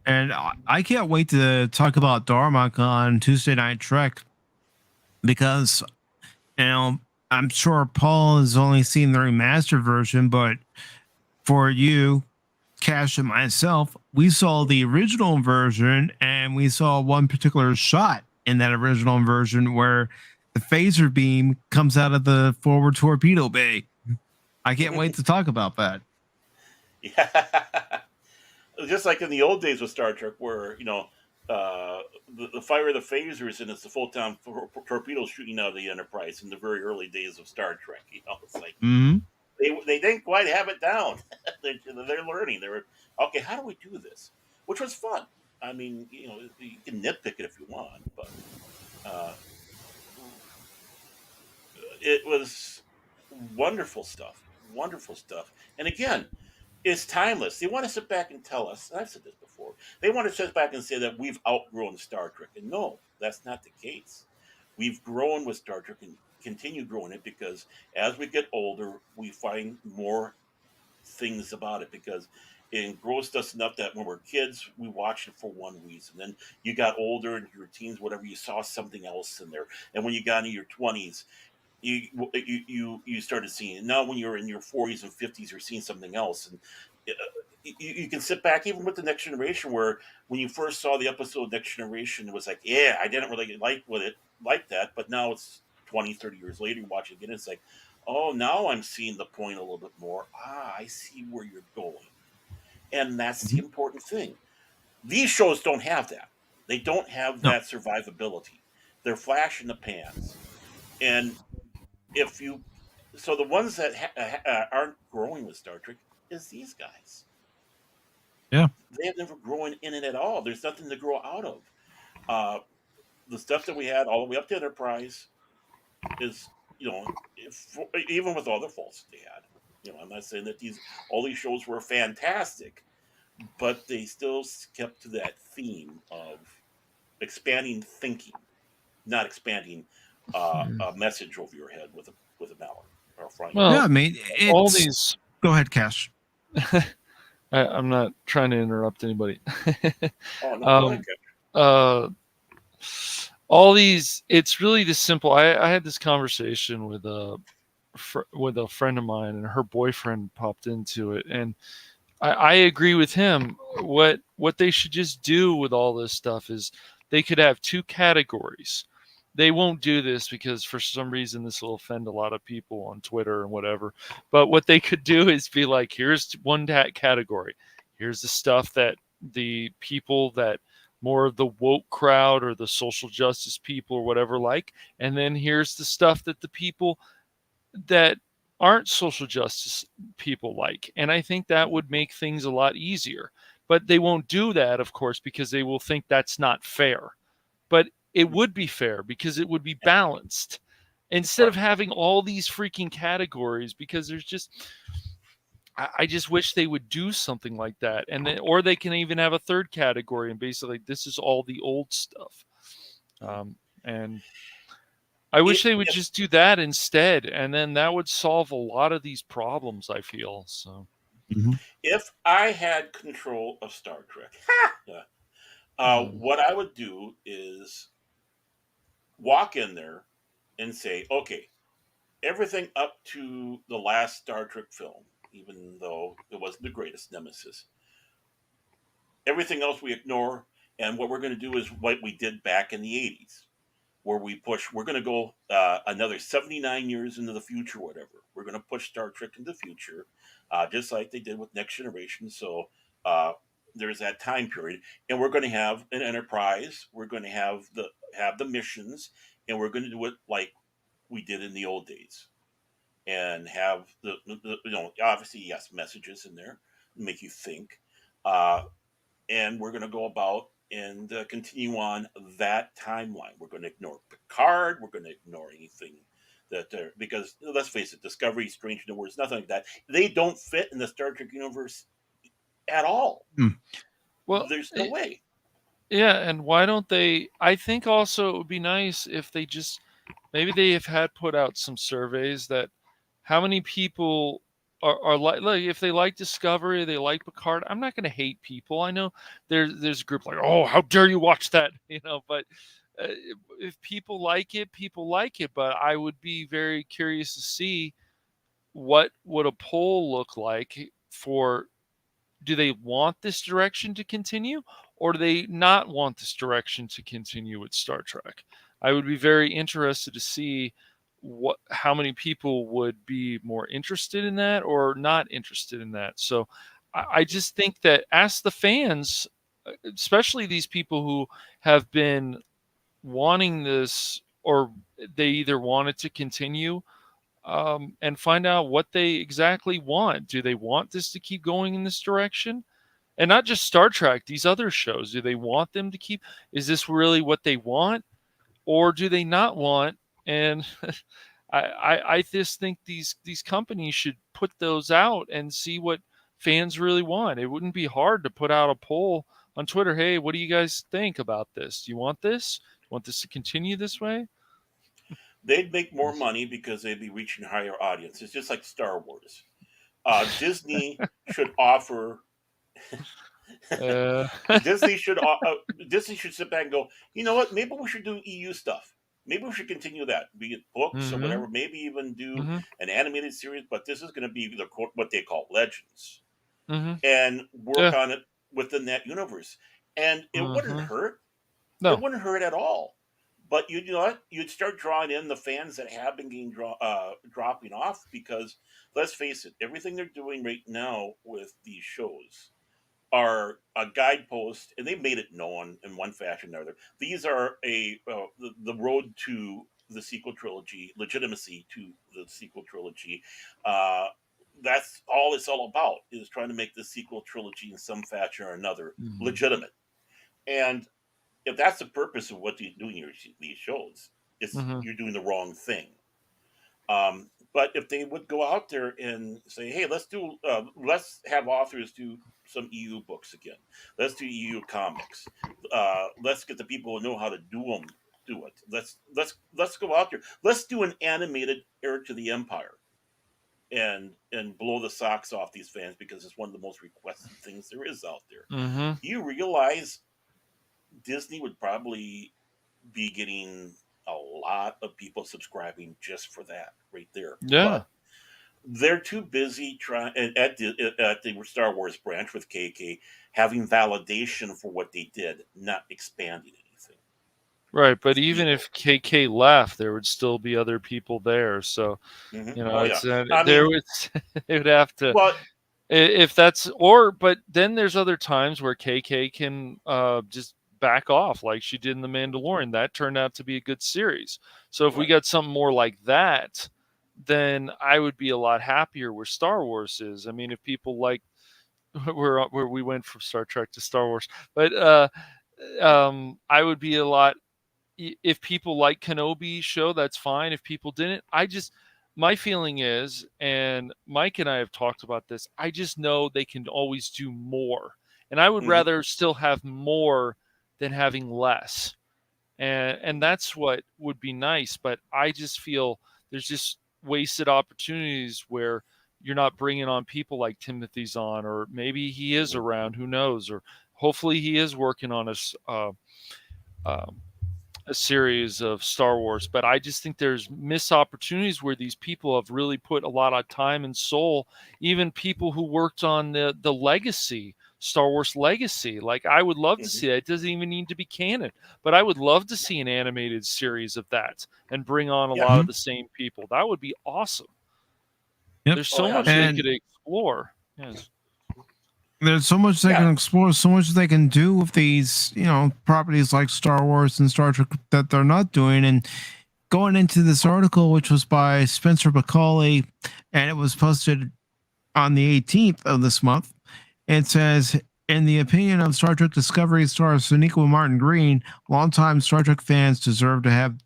And I can't wait to talk about Darmok on Tuesday Night Trek because, you know, I'm sure Paul has only seen the remastered version, but for you, Cash, and myself, we saw the original version and we saw one particular shot in that original version where the phaser beam comes out of the forward torpedo bay. I can't wait to talk about that. Yeah. Just like in the old days with Star Trek, where the fire of the phasers and it's the photon torpedoes shooting out of the Enterprise in the very early days of Star Trek. It's like Mm-hmm. they didn't quite have it down. They're learning. They were okay. How do we do this? Which was fun. I mean, you can nitpick it if you want, but uh, it was wonderful stuff. Wonderful stuff. And again, it's timeless. They want to sit back and tell us, and I've said this before, they want to sit back and say that we've outgrown Star Trek. And no, that's not the case. We've grown with Star Trek and continue growing it because as we get older, we find more things about it because it engrossed us enough that when we're kids, we watched it for one reason. Then you got older in your teens, whatever, you saw something else in there. And when you got into your 20s, you started seeing it. Now when you're in your 40s and 50s, you're seeing something else. And you can sit back even with the Next Generation, where when you first saw the episode Next Generation, it was like, yeah, I didn't really like that, but now it's 20, 30 years later, you watch it again, it's like, oh, now I'm seeing the point a little bit more. I see where you're going. And that's the important thing. These shows don't have that. They don't have that survivability. They're flash in the pans. And so the ones that aren't growing with Star Trek is these guys. Yeah. They have never grown in it at all. There's nothing to grow out of. The stuff that we had all the way up to Enterprise is, even with all the faults that they had, I'm not saying that all these shows were fantastic, but they still kept to that theme of expanding thinking, not expanding a message over your head with a mallet or a frying. Well, Yeah, I mean, all these. Go ahead, Cash. I'm not trying to interrupt anybody. Oh no, go ahead, Cash. All these, it's really this simple. I had this conversation with a friend of mine, and her boyfriend popped into it, and I agree with him. What they should just do with all this stuff is they could have two categories. They won't do this because for some reason this will offend a lot of people on Twitter and whatever. But what they could do is be like, here's one category. Here's the stuff that the people that more of the woke crowd or the social justice people or whatever like. And then here's the stuff that the people that aren't social justice people like. And I think that would make things a lot easier. But they won't do that, of course, because they will think that's not fair. But it would be fair because it would be balanced instead of having all these freaking categories, because there's just, I just wish they would do something like that. And then, or they can even have a third category and basically this is all the old stuff. And I wish they would just do that instead. And then that would solve a lot of these problems, I feel. So if I had control of Star Trek, what I would do is walk in there and say, okay, everything up to the last Star Trek film, even though it wasn't the greatest, Nemesis, everything else we ignore, and what we're going to do is what we did back in the 80s, where we're going to go another 79 years into the future, whatever. We're going to push Star Trek into the future, just like they did with Next Generation. So there's that time period, and we're going to have an Enterprise. We're going to have the missions, and we're going to do it like we did in the old days, and have the obviously yes, messages in there make you think, and we're going to go about and continue on that timeline. We're going to ignore Picard. We're going to ignore anything that because let's face it, Discovery, Strange New Worlds, nothing like that. They don't fit in the Star Trek universe at all. Well, there's no way. Yeah, and why don't they? I think also it would be nice if they just maybe they have had put out some surveys that how many people are like if they like Discovery, they like Picard. I'm not going to hate people. I know there's a group like, oh, how dare you watch that, But uh, if people like it, people like it. But I would be very curious to see what would a poll look like for. Do they want this direction to continue, or do they not want this direction to continue with Star Trek? I would be very interested to see how many people would be more interested in that or not interested in that. So I just think that ask the fans, especially these people who have been wanting this, or they either want it to continue, and find out what they exactly want. Do they want this to keep going in this direction? And not just Star Trek, these other shows. Do they want them to keep? Is this really what they want? Or do they not want? And I just think these companies should put those out and see what fans really want. It wouldn't be hard to put out a poll on Twitter. Hey, what do you guys think about this? Do you want this? Want this to continue this way? They'd make more money because they'd be reaching higher audiences, just like Star Wars. Disney should offer. Uh, Disney should sit back and go, you know what? Maybe we should do EU stuff. Maybe we should continue that, be it books or mhm, whatever. Maybe even do mhm, an animated series. But this is going to be what they call Legends, mhm. and work Yeah. on it within that universe. And it wouldn't Mhm. hurt. It No. wouldn't hurt at all. But you know what? You'd start drawing in the fans that have been getting dropping off, because let's face it, everything they're doing right now with these shows are a guidepost, and they've made it known in one fashion or another. These are the road to the sequel trilogy, legitimacy to the sequel trilogy. Uh, that's all it's all about, is trying to make the sequel trilogy in some fashion or another Mhm. legitimate. And if that's the purpose of what you're doing these shows, Mhm. you're doing the wrong thing. But if they would go out there and say, "Hey, let's have authors do some EU books again. Let's do EU comics. Let's get the people who know how to do it. Let's go out there. Let's do an animated Heir to the Empire, and blow the socks off these fans, because it's one of the most requested things there is out there." Mhm. You realize Disney would probably be getting a lot of people subscribing just for that right there. Yeah. But they're too busy trying at the Star Wars branch with KK, having validation for what they did, not expanding anything. Right. But It's even ego. if KK left, there would still be other people there. So, Oh yeah. it's I there mean, would it would have to, but if that's, or but then there's other times where KK can just back off like she did in The Mandalorian. That turned out to be a good series. So if we right. got something more like that, then I would be a lot happier where Star Wars is. I mean, if people like where we went from Star Trek to Star Wars, but I would be a lot, if people like Kenobi show, that's fine. If people didn't, my feeling is, and Mike and I have talked about this, I just know they can always do more. And I would hmm rather still have more than having less. And that's what would be nice. But I just feel there's just wasted opportunities where you're not bringing on people like Timothy Zahn, or maybe he is hmm around, who knows, or hopefully he is working on um, a series of Star Wars. But I just think there's missed opportunities where these people have really put a lot of time and soul. Even people who worked on the Legacy, Star Wars Legacy. Like, I would love to hmm see that. It doesn't even need to be canon, but I would love to see an animated series of that and bring on a Yeah. lot of the same people. That would be awesome. Yep. There's Oh so yeah. much they And could explore. Yes. there's so much they Yeah. can explore, so much they can do with these, properties like Star Wars and Star Trek that they're not doing. And going into this article, which was by Spencer Macaulay, and it was posted on the 18th of this month, it says, in the opinion of Star Trek Discovery star Sonequa Martin Green, longtime Star Trek fans deserve to have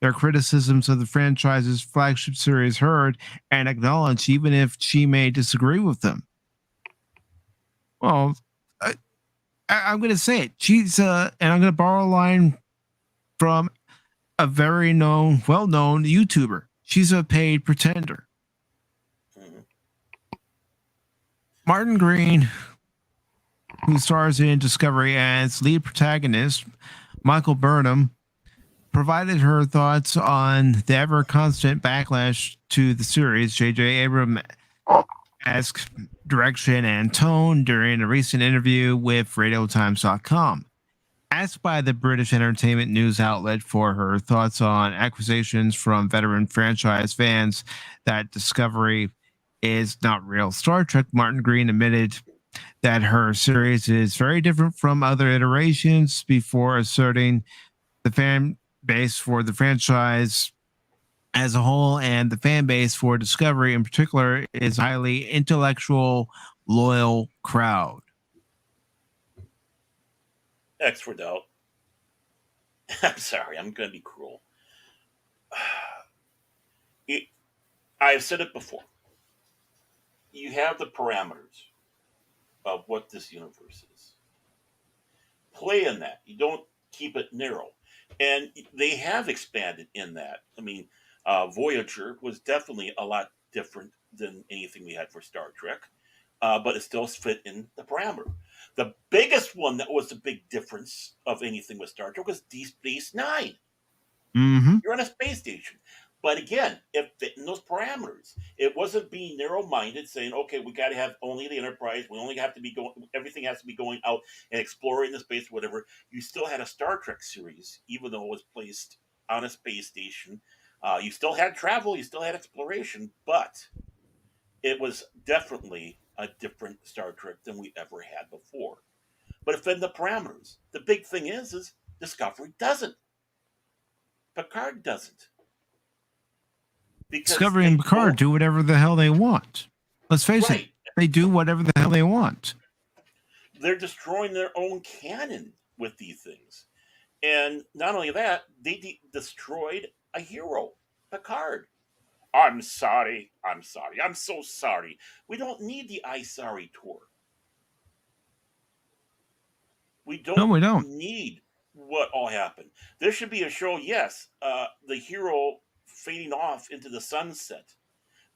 their criticisms of the franchise's flagship series heard and acknowledged, even if she may disagree with them. Well, I'm going to say it. She's, and I'm going to borrow a line from a very well-known YouTuber. She's a paid pretender. hmm Martin Green, who stars in Discovery as lead protagonist, Michael Burnham, provided her thoughts on the ever constant backlash to the series. J.J. Abrams asked direction and tone during a recent interview with RadioTimes.com. Asked by the British entertainment news outlet for her thoughts on accusations from veteran franchise fans that Discovery is not real Star Trek, Martin Green admitted that her series is very different from other iterations before asserting the fan base for the franchise as a whole and the fan base for Discovery in particular is a highly intellectual, loyal crowd. X for doubt. I'm sorry, I'm going to be cruel. I've said it before. You have the parameters of what this universe is. Play in that. You don't keep it narrow. And they have expanded in that. I mean, Voyager was definitely a lot different than anything we had for Star Trek, but it still fit in the parameter. The biggest one that was the big difference of anything with Star Trek was Deep Space Nine. Mm-hmm. You're on a space station. But again, it fit in those parameters. It wasn't being narrow-minded, saying, "Okay, we got to have only the Enterprise. We only have to be going. Everything has to be going out and exploring the space, whatever." You still had a Star Trek series, even though it was placed on a space station. You still had travel. You still had exploration, but it was definitely a different Star Trek than we ever had before. But it fit in the parameters. The big thing is Discovery doesn't. Picard doesn't. Because Discovery and Picard do whatever the hell they want. Let's face it, they do whatever the hell they want. They're destroying their own canon with these things. And not only that, they destroyed a hero, Picard. I'm sorry. I'm sorry. I'm so sorry. We don't need the I Sorry tour. We don't need what all happened. There should be a show, yes, the hero fading off into the sunset,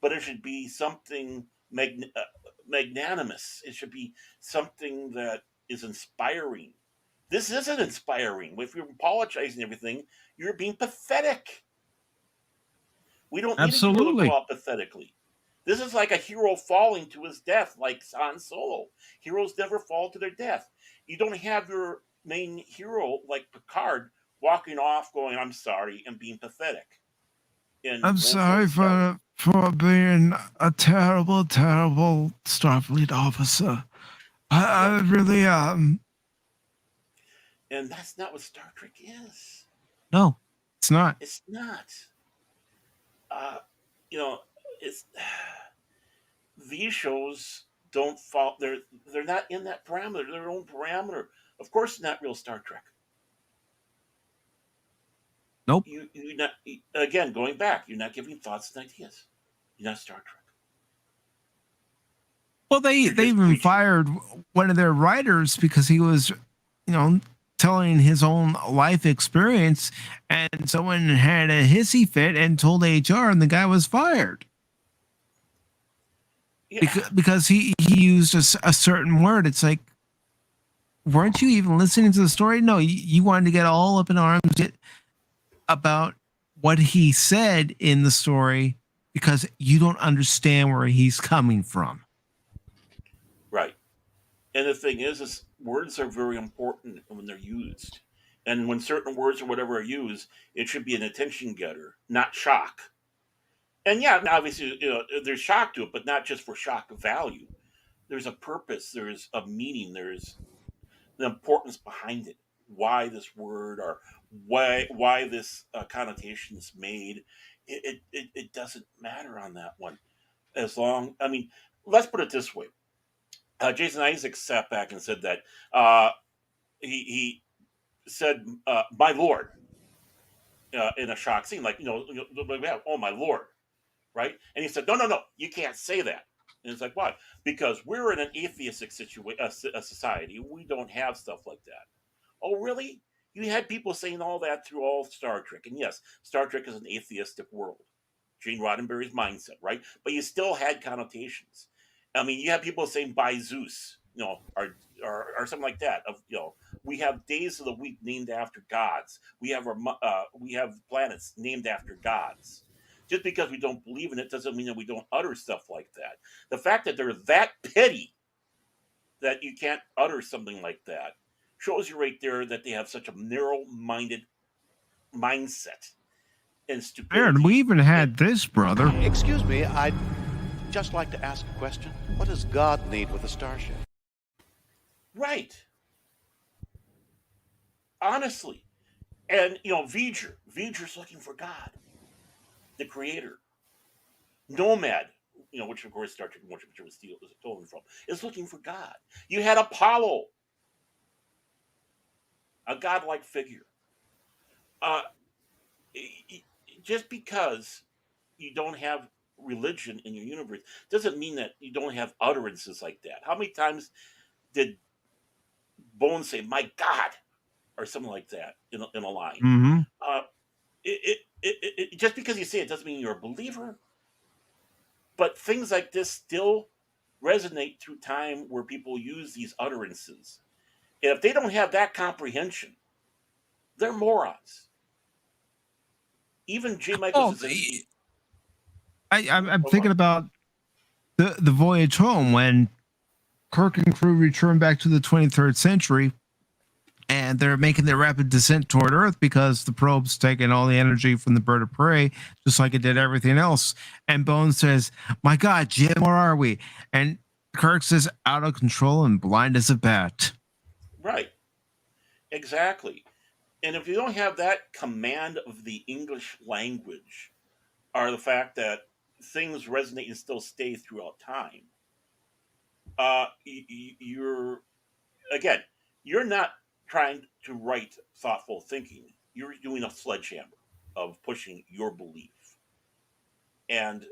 but it should be something magnanimous. It should be something that is inspiring. This isn't inspiring. If you're apologizing everything, you're being pathetic. We don't need a hero to go out pathetically. This is like a hero falling to his death, like Han Solo. Heroes never fall to their death. You don't have your main hero, like Picard, walking off going, "I'm sorry," and being pathetic. I'm sorry for being a terrible, terrible Starfleet officer. I really And that's not what Star Trek is. No, it's not. It's not. It's these shows don't fall. They're not in that parameter. They're their own parameter. Of course, it's not real Star Trek. Nope. You not again going back. You're not giving thoughts and ideas. You're not Star Trek. Well, they even fired one of their writers because he was, telling his own life experience, and someone had a hissy fit and told HR, and the guy was fired. Yeah. Because he used a certain word. It's like, weren't you even listening to the story? No, you wanted to get all up in arms about what he said in the story because you don't understand where he's coming from. Right. And the thing is words are very important when they're used. And when certain words or whatever are used, it should be an attention getter, not shock. And yeah, obviously, there's shock to it, but not just for shock value. There's a purpose, there's a meaning, there's the importance behind it. Why this word or why this connotation is made. It doesn't matter on that one. Let's put it this way. Jason Isaacs sat back and said that he said, "My Lord," in a shock scene, like, "Oh my Lord," right? And he said, "No, you can't say that." And it's like, why? Because we're in an atheistic society. We don't have stuff like that. Oh, really? You had people saying all that through all Star Trek, and yes, Star Trek is an atheistic world. Gene Roddenberry's mindset, right? But you still had connotations. I mean, you have people saying by Zeus, or something like that. We have days of the week named after gods. We have planets named after gods. Just because we don't believe in it doesn't mean that we don't utter stuff like that. The fact that they're that petty that you can't utter something like that shows you right there that they have such a narrow-minded mindset and Aaron, we stupidity. even had this, brother. Excuse me, I'd just like to ask a question. What does God need with a starship? Right. Honestly. And, V'ger's looking for God, the creator. Nomad, which of course Star Trek Motion Picture was stolen from, is looking for God. You had Apollo, a godlike figure. Uh, just because you don't have religion in your universe doesn't mean that you don't have utterances like that. How many times did Bones say, "My God," or something like that in a line? Mm-hmm. Just because you say it doesn't mean you're a believer. But things like this still resonate through time where people use these utterances. And if they don't have that comprehension, they're morons. Even J. Michael Oh, Straczynski. I'm thinking about the voyage home when Kirk and crew return back to the 23rd century, and they're making their rapid descent toward Earth because the probe's taking all the energy from the bird of prey, just like it did everything else. And Bones says, "My God, Jim, where are we?" And Kirk says, "Out of control and blind as a bat." Right. Exactly. And if you don't have that command of the English language, or the fact that things resonate and still stay throughout time, you're again, you're not trying to write thoughtful thinking. You're doing a sledgehammer of pushing your belief. And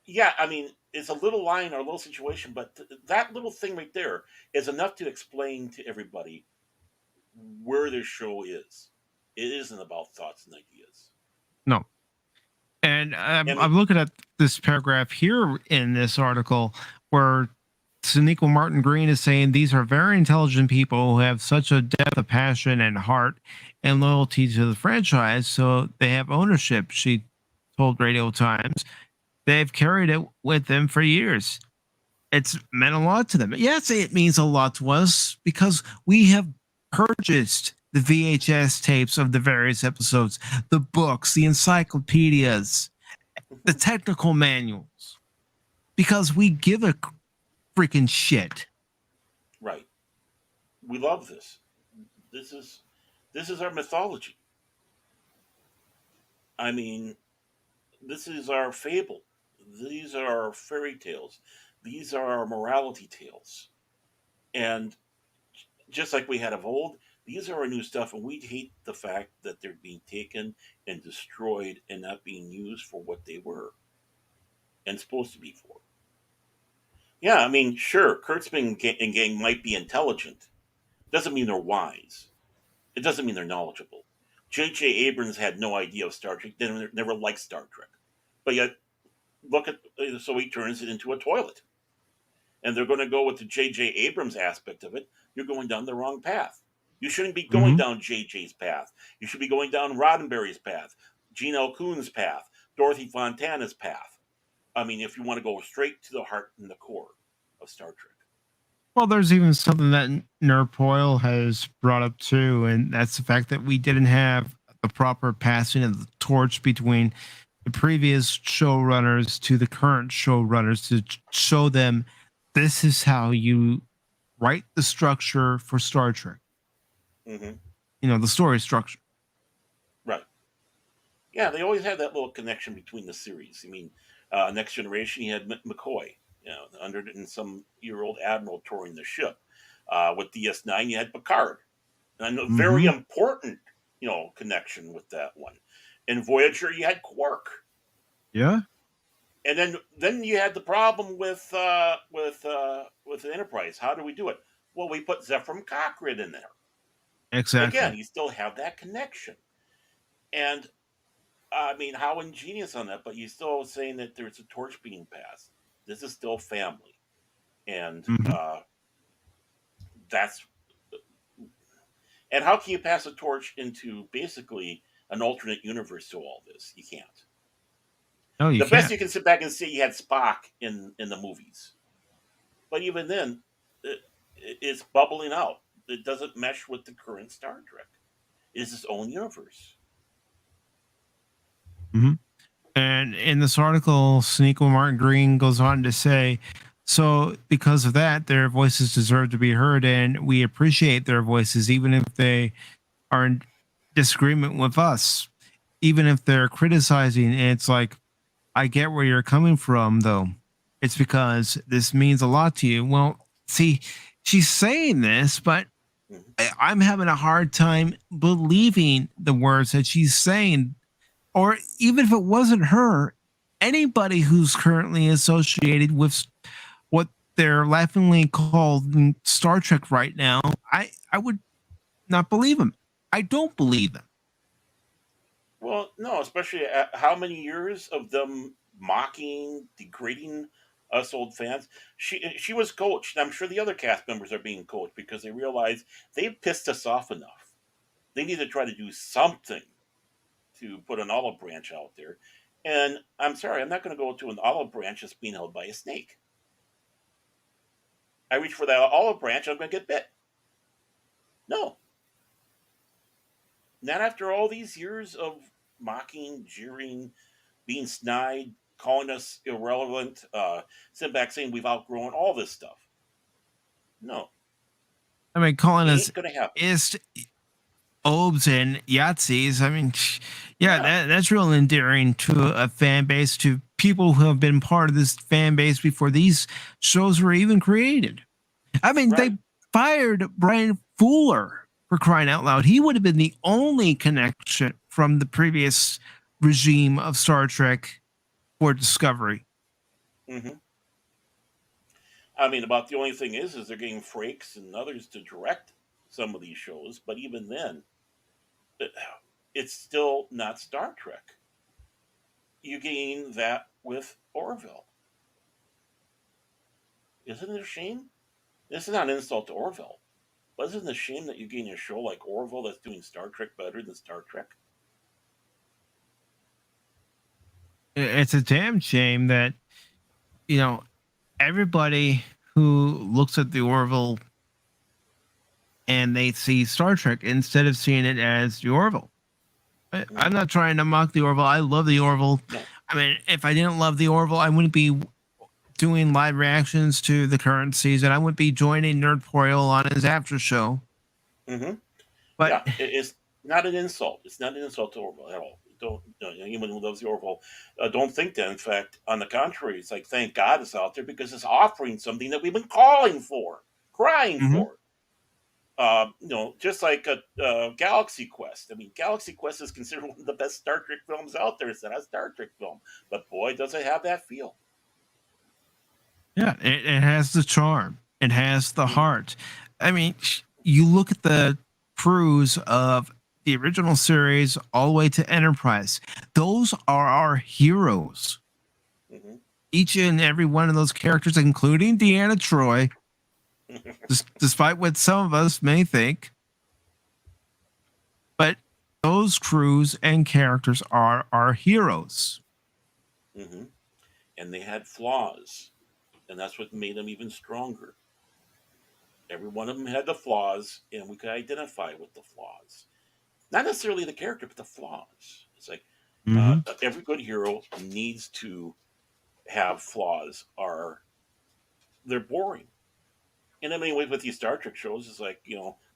yeah, I mean, it's a little line or a little situation, but that little thing right there is enough to explain to everybody where this show is. It isn't about thoughts and ideas. No. And And I'm looking at this paragraph here in this article where Sonequa Martin Green is saying these are very intelligent people who have such a depth of passion and heart and loyalty to the franchise, so they have ownership. She told Radio Times they've carried it with them for years. It's meant a lot to them. Yes, it means a lot to us because we have purchased the VHS tapes of the various episodes, the books, the encyclopedias, the technical manuals, because we give a freaking shit. right, we love this. This is our mythology. I mean, this is our fable. These are our fairy tales. These are our morality tales. And just like we had of old, these are our new stuff, and we hate the fact that they're being taken and destroyed and not being used for what they were and supposed to be for. Yeah, I mean, sure, Kurtzman and gang might be intelligent. Doesn't mean they're wise. It doesn't mean they're knowledgeable. J.J. Abrams had no idea of Star Trek. They never liked Star Trek. But yet, look at, so he turns it into a toilet. And they're going to go with the J.J. Abrams aspect of it. You're going down the wrong path. You shouldn't be going down J.J.'s path. You should be going down Roddenberry's path, Gene L. Kuhn's path, Dorothy Fontana's path. I mean, if you want to go straight to the heart and the core of Star Trek. Well, there's even something that Nerpoil has brought up too, and that's the fact that we didn't have the proper passing of the torch between the previous showrunners to the current showrunners to show them this is how you write the structure for Star Trek. Mm-hmm. You know, the story structure. Right. Yeah, they always had that little connection between the series. I mean, Next Generation, you had McCoy, the 100-and-some-year-old admiral touring the ship. With DS9, you had Picard. And a very important, connection with that one. In Voyager, you had Quark. Yeah. And then you had the problem with the Enterprise. How do we do it? Well, we put Zephram Cochrane in there. Exactly. Again, you still have that connection. And I mean, how ingenious on that, but you're still saying that there's a torch being passed. This is still family, and Mhm. that's and how can you pass a torch into basically an alternate universe to all this? You can't. No, you The best can't. you can sit back and say you had Spock in the movies, but even then, it's bubbling out. It doesn't mesh with the current Star Trek. It's its own universe. Mhm. And in this article, Sonequa Martin Green goes on to say, so because of that, their voices deserve to be heard, and we appreciate their voices, even if they are in disagreement with us, even if they're criticizing. It's like, I get where you're coming from, though. It's because this means a lot to you. Well, see, she's saying this, but Mhm. I'm having a hard time believing the words that she's saying. Or even if it wasn't her, anybody who's currently associated with what they're laughingly called Star Trek right now, I would not believe him. I don't believe him. Well, no, especially how many years of them mocking, degrading us old fans. She was coached. And I'm sure the other cast members are being coached because they realize they've pissed us off enough. They need to try to do something to put an olive branch out there. And I'm sorry, I'm not going to go to an olive branch that's being held by a snake. I reach for that olive branch, I'm going to get bit. No, not after all these years of mocking, jeering, being snide, calling us irrelevant, sitting back saying we've outgrown all this stuff. No, I mean, calling it us ain't going to happen. ist, obes, and Yahtzees. I mean, yeah, Yeah, that's real endearing to a fan base, to people who have been part of this fan base before these shows were even created. I mean, right. they fired Brian Fuller, for crying out loud. He would have been the only connection from the previous regime of Star Trek for Discovery. hmm I mean, about the only thing is they're getting Frakes and others to direct some of these shows, but even then, it- it's still not Star Trek. You gain that with Orville. Isn't it a shame? This is not an insult to Orville, but isn't it a shame that you gain a show like Orville that's doing Star Trek better than Star Trek? It's a damn shame that, you know, everybody who looks at the Orville and they see Star Trek instead of seeing it as the Orville. I'm Mm, not trying to mock the Orville. I love the Orville. no. I mean, if I didn't love the Orville, I wouldn't be doing live reactions to the current season. I wouldn't be joining Nerdpoil on his after show. hmm But Yeah, it's not an insult. It's not an insult to Orville at all. Don't anyone who loves the Orville don't think that. In fact, on the contrary, it's like thank God it's out there because it's offering something that we've been calling for, crying mhm. for. Just like a Galaxy Quest. I mean, Galaxy Quest is considered one of the best Star Trek films out there. It's not a Star Trek film, but boy, does it have that feel. Yeah, it has the charm. It has the hmm heart. I mean, you look at the crews of the original series all the way to Enterprise. Those are our heroes. hmm Each and every one of those characters, including Deanna Troy, despite what some of us may think, but those crews and characters are our heroes. hmm And they had flaws, and that's what made them even stronger. Every one of them had the flaws, and we could identify with the flaws. Not necessarily the character, but the flaws. It's like Hmm. every good hero needs to have flaws, or they're boring. And in many ways, with these Star Trek shows, it's like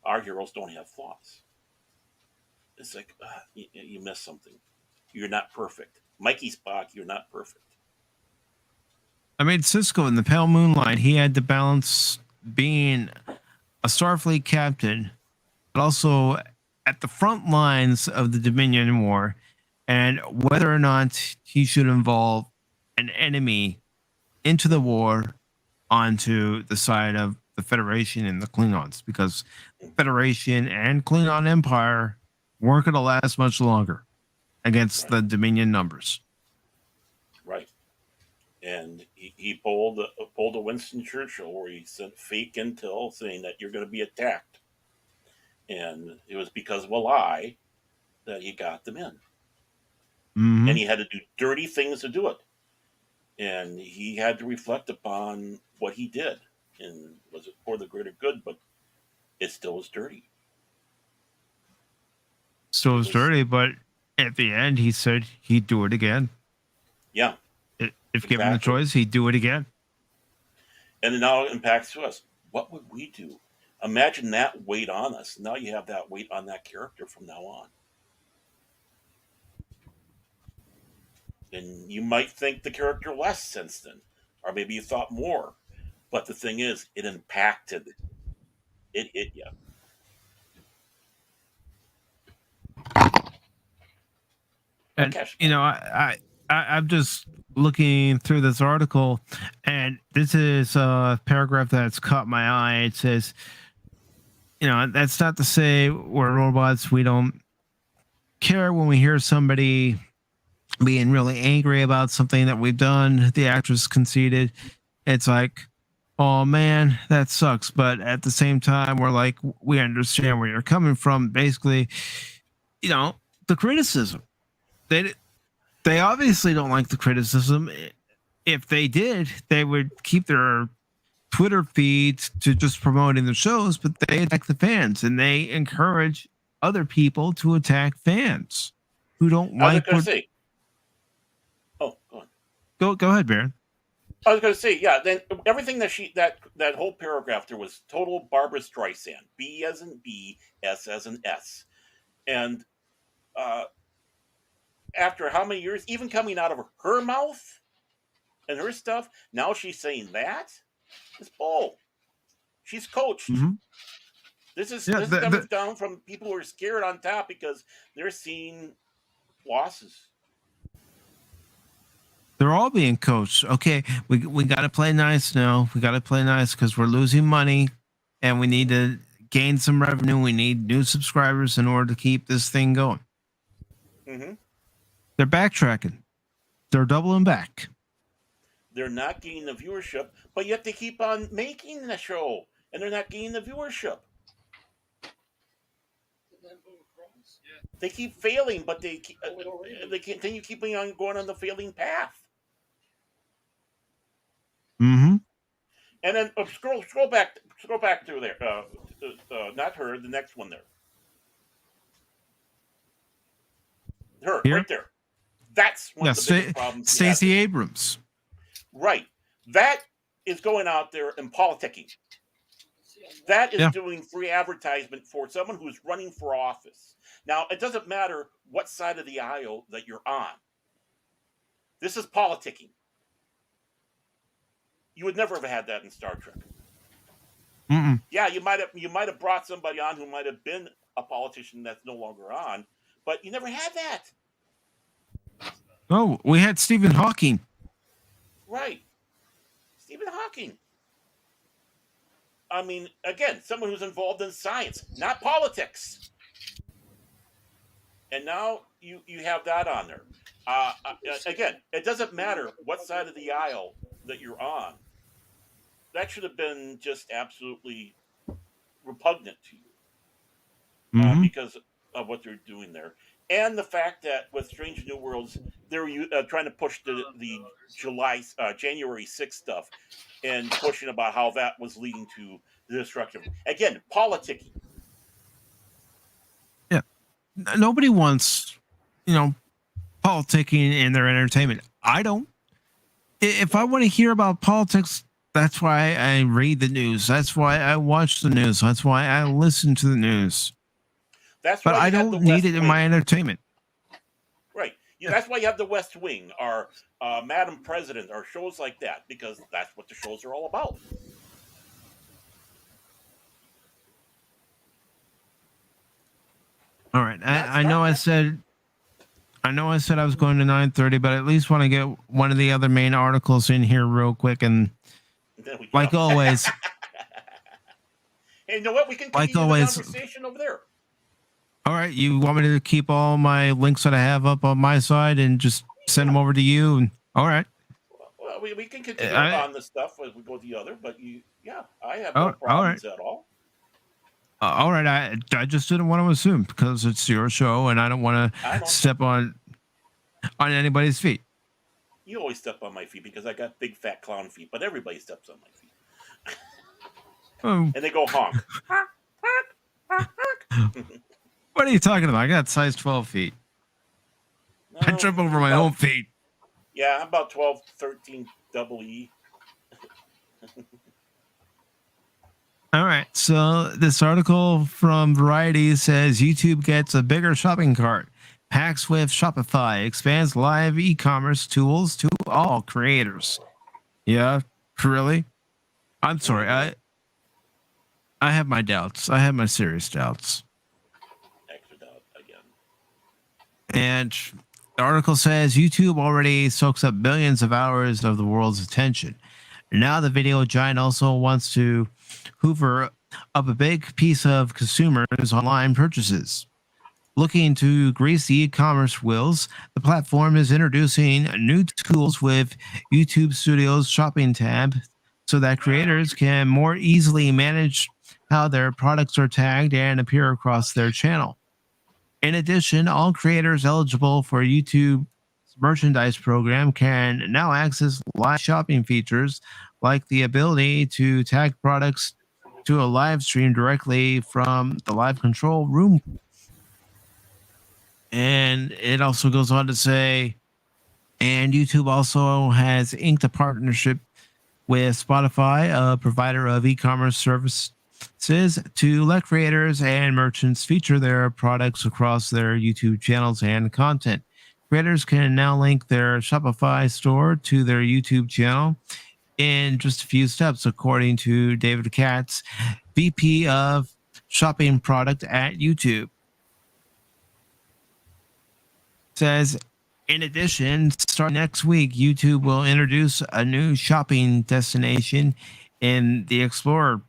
our heroes don't have flaws. It's like you missed something. You're not perfect, Mikey Spock. You're not perfect. I mean, Cisco in the Pale Moonlight, he had to balance being a Starfleet captain, but also at the front lines of the Dominion War, and whether or not he should involve an enemy into the war onto the side of the Federation and the Klingons, because Federation and Klingon Empire weren't going to last much longer against Right, the Dominion numbers. right. And he pulled a Winston Churchill where he sent fake intel saying that you're going to be attacked, and it was because of a lie that he got them in, Mm-hmm. and he had to do dirty things to do it, and he had to reflect upon what he did, and was it for the greater good? But it still was dirty. So it was dirty, but at the end, he said he'd do it again. Yeah. If given the choice, he'd do it again. And now it impacts to us. What would we do? Imagine that weight on us. Now you have that weight on that character from now on. And you might think the character less since then, or maybe you thought more. But the thing is, it impacted. It hit you. And I'm just looking through this article, and this is a paragraph that's caught my eye. It says, that's not to say we're robots. We don't care when we hear somebody being really angry about something that we've done. The actress conceded. It's like, oh man, that sucks. But at the same time, we're like, we understand where you're coming from. Basically, the criticism. They obviously don't like the criticism. If they did, they would keep their Twitter feeds to just promoting the shows, but they attack the fans, and they encourage other people to attack fans who don't like what... Oh, go on. Go ahead, Baron. I was going to say, yeah, then everything that whole paragraph there was total Barbra Streisand. B as in B, S as in S. And after how many years, even coming out of her mouth and her stuff, now she's saying that? It's bull. She's coached. Mm-hmm. This is coming down from people who are scared on top because they're seeing losses. They're all being coached. Okay, we got to play nice now. We got to play nice because we're losing money, and we need to gain some revenue. We need new subscribers in order to keep this thing going. Mm-hmm. They're backtracking. They're doubling back. They're not gaining the viewership, but yet they keep on making the show, and they're not gaining the viewership. They keep failing, but they continue keeping on going on the failing path. Mm-hmm. And then scroll back to there. Not her, the next one there. Her Here? right there. That's one of the biggest problems. Stacey Abrams. Right. That is going out there and politicking. That is doing free advertisement for someone who's running for office. Now, it doesn't matter what side of the aisle that you're on. This is politicking. You would never have had that in Star Trek. Mm-mm. Yeah, you might have brought somebody on who might have been a politician that's no longer on, but you never had that. Oh, we had Stephen Hawking. Right. Stephen Hawking. I mean, again, someone who's involved in science, not politics. And now you have that on there. Again, it doesn't matter what side of the aisle that you're on. That should have been just absolutely repugnant to you because of what they're doing there. And the fact that with Strange New Worlds, they're trying to push the January 6th stuff and pushing about how that was leading to the destruction. Again, politicking. Yeah. Nobody wants, politicking in their entertainment. I don't. If I want to hear about politics, that's why I read the news. That's why I watch the news. That's why I listen to the news. But I don't need it in my entertainment. Right. Yeah, that's why you have the West Wing or Madam President or shows like that, because that's what the shows are all about. All right. I know I said I was going to 9:30, but I at least want to get one of the other main articles in here real quick. And like always. Hey, you know what? We can continue the conversation over there. All right. You want me to keep all my links that I have up on my side and just send them over to you? And all right. Well, we we can continue I, on this stuff as we go to the other, but I have no all right. problems at all. All right. I just didn't want to assume because it's your show and I don't want I to don't. step on anybody's feet. You always step on my feet because I got big fat clown feet, but everybody steps on my feet. Um, And they go honk. what are you talking about? I got size 12 feet. I trip over my own feet. Yeah, I'm about 12, 13 double E. All right. So this article from Variety says YouTube gets a bigger shopping cart. Packs with Shopify expands live e-commerce tools to all creators. Yeah, really? I'm sorry. I have my doubts. I have my serious doubts. Extra doubt again. And the article says YouTube already soaks up billions of hours of the world's attention. Now the video giant also wants to hoover up a big piece of consumers' online purchases. Looking to grease the e-commerce wheels, the platform is introducing new tools with YouTube Studio's shopping tab so that creators can more easily manage how their products are tagged and appear across their channel. In addition, all creators eligible for YouTube's merchandise program can now access live shopping features like the ability to tag products to a live stream directly from the live control room. And it also goes on to say, and YouTube also has inked a partnership with Shopify, a provider of e-commerce services, to let creators and merchants feature their products across their YouTube channels and content. Creators can now link their Shopify store to their YouTube channel in just a few steps, according to David Katz, VP of Shopping Product at YouTube. Says, in addition, starting next week, YouTube will introduce a new shopping destination in the Explorer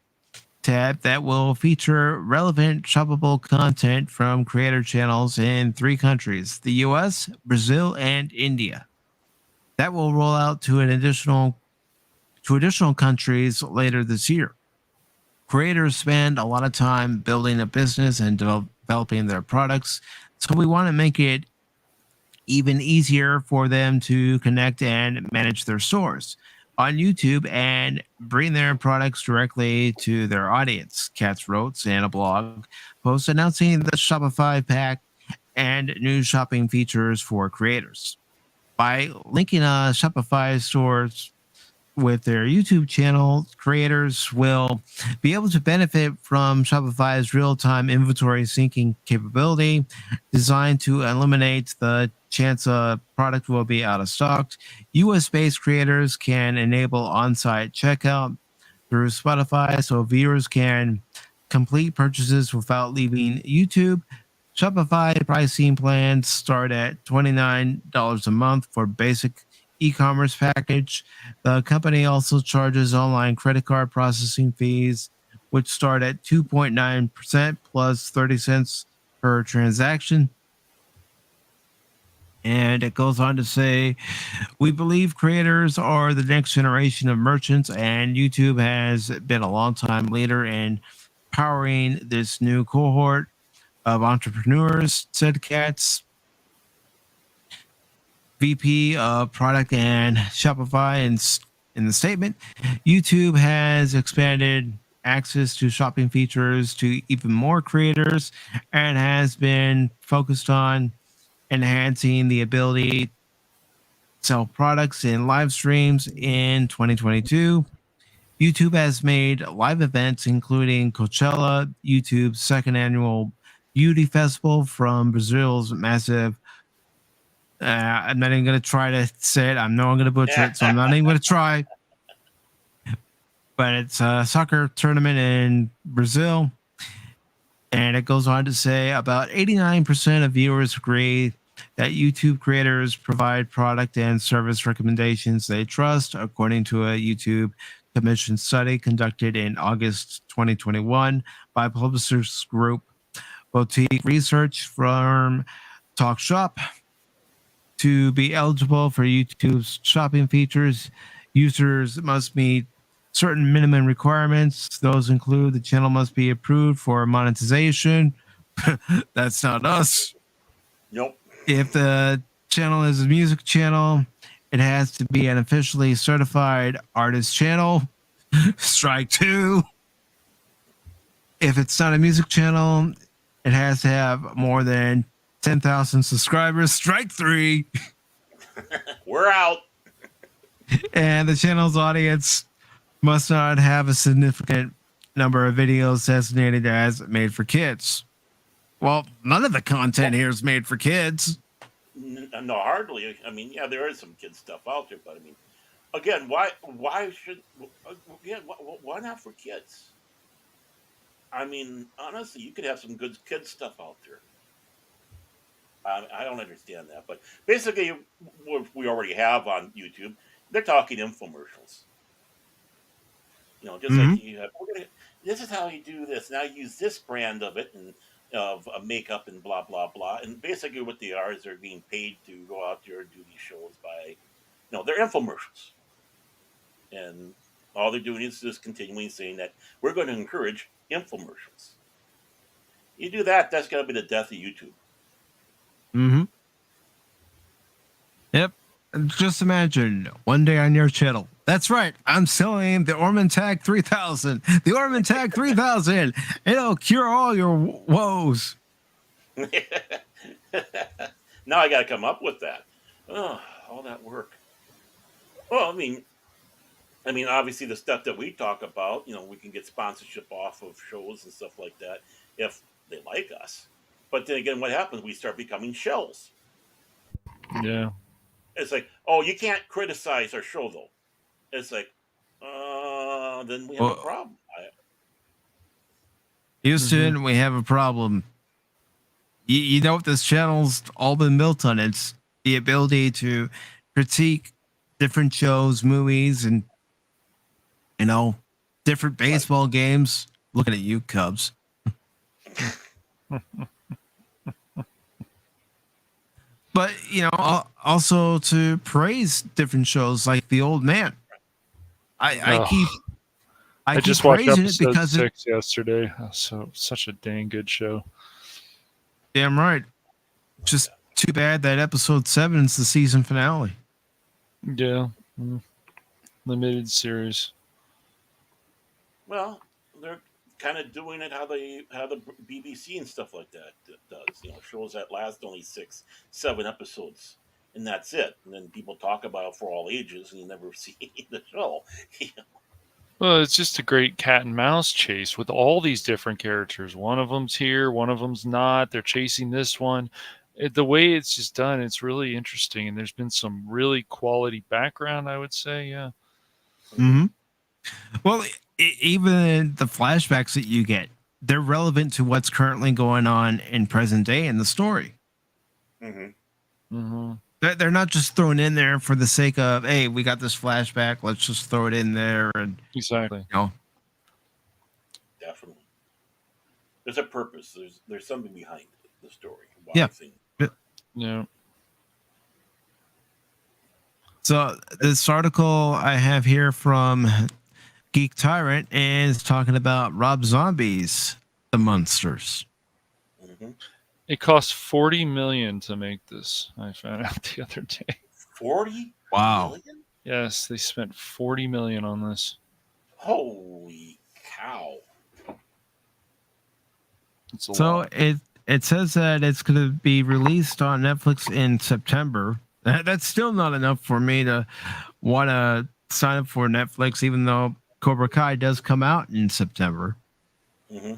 tab that will feature relevant shoppable content from creator channels in 3 countries, the US, Brazil, and India. That will roll out to additional countries later this year. Creators spend a lot of time building a business and developing their products, so we want to make it even easier for them to connect and manage their stores on YouTube and bring their products directly to their audience, Katz wrote in a blog post announcing the Shopify pack and new shopping features for creators. By linking Shopify stores with their YouTube channel, creators will be able to benefit from Shopify's real-time inventory syncing capability designed to eliminate the chance a product will be out of stock. US-based creators can enable on-site checkout through Shopify so viewers can complete purchases without leaving YouTube. Shopify pricing plans start at $29 a month for basic e-commerce package. The company also charges online credit card processing fees, which start at 2.9% plus 30 cents per transaction. And it goes on to say, we believe creators are the next generation of merchants, and YouTube has been a long-time leader in powering this new cohort of entrepreneurs, said Katz, VP of Product and Shopify. In the statement, YouTube has expanded access to shopping features to even more creators and has been focused on enhancing the ability to sell products in live streams in 2022. YouTube has made live events, including Coachella, YouTube's second annual beauty festival from Brazil's massive. I'm not even going to try to say it. I know I'm going to butcher it, so I'm not even going to try. But it's a soccer tournament in Brazil. And it goes on to say about 89% of viewers agree that YouTube creators provide product and service recommendations they trust, according to a YouTube Commission study conducted in August 2021 by publishers group boutique research firm TalkShop. To be eligible for YouTube's shopping features, Users must meet certain minimum requirements. Those include the channel must be approved for monetization. That's not us. Nope. If the channel is a music channel, it has to be an officially certified artist channel. Strike two. If it's not a music channel, it has to have more than 10,000 subscribers. Strike three. We're out. And the channel's audience must not have a significant number of videos designated as made for kids. Well, none of the content here is made for kids. No, hardly. I mean, yeah, there is some kid stuff out there, but I mean, again, why should, why not for kids? I mean, honestly, you could have some good kid stuff out there. I don't understand that, but basically, what we already have on YouTube, they're talking infomercials. Just like you have, this is how you do this. Now use this brand of it and of makeup and blah blah blah. And basically, what they are is they're being paid to go out there and do these shows by, they're infomercials, and all they're doing is just continuing saying that we're going to encourage infomercials. You do that, that's going to be the death of YouTube. Mm-hmm. Yep. Just imagine one day on your channel. That's right. I'm selling the Orman Tagge 3000. The Orman Tagge 3000. It'll cure all your woes. Now I got to come up with that. Oh, all that work. Well, I mean, obviously the stuff that we talk about, we can get sponsorship off of shows and stuff like that if they like us. But then again, what happens? We start becoming shells. Yeah. It's like, oh, you can't criticize our show, though. It's like, then we have a problem. Houston, we have a problem. You know what this channel's all been built on? It's the ability to critique different shows, movies, and, different baseball games. Looking at you, Cubs. But, also to praise different shows like The Old Man. I just keep watched praising episode it because 6 yesterday. So such a dang good show. Damn right. Just too bad that episode 7 is the season finale. Yeah. Limited series. Well, they're kind of doing it how the BBC and stuff like that does. Shows that last only 6-7 episodes, and that's it. And then people talk about it for all ages, and you never see the show. Well, it's just a great cat and mouse chase with all these different characters. One of them's here, one of them's not. They're chasing this one. The way it's just done, it's really interesting, and there's been some really quality background, I would say. Yeah. Mm-hmm. Well, even the flashbacks that you get, they're relevant to what's currently going on in present day in the story. Mm-hmm. Mm-hmm. They're not just thrown in there for the sake of, hey, we got this flashback, let's just throw it in there. And Exactly. Definitely. There's a purpose. There's something behind the story. Yeah. Yeah. So this article I have here from Geek Tyrant is talking about Rob Zombie's The Munsters. Mm-hmm. It cost $40 million to make this. I found out the other day. 40? Wow. Million? Yes, they spent $40 million on this. Holy cow. So it says that it's going to be released on Netflix in September. That's still not enough for me to want to sign up for Netflix, even though Cobra Kai does come out in September. Mm-hmm.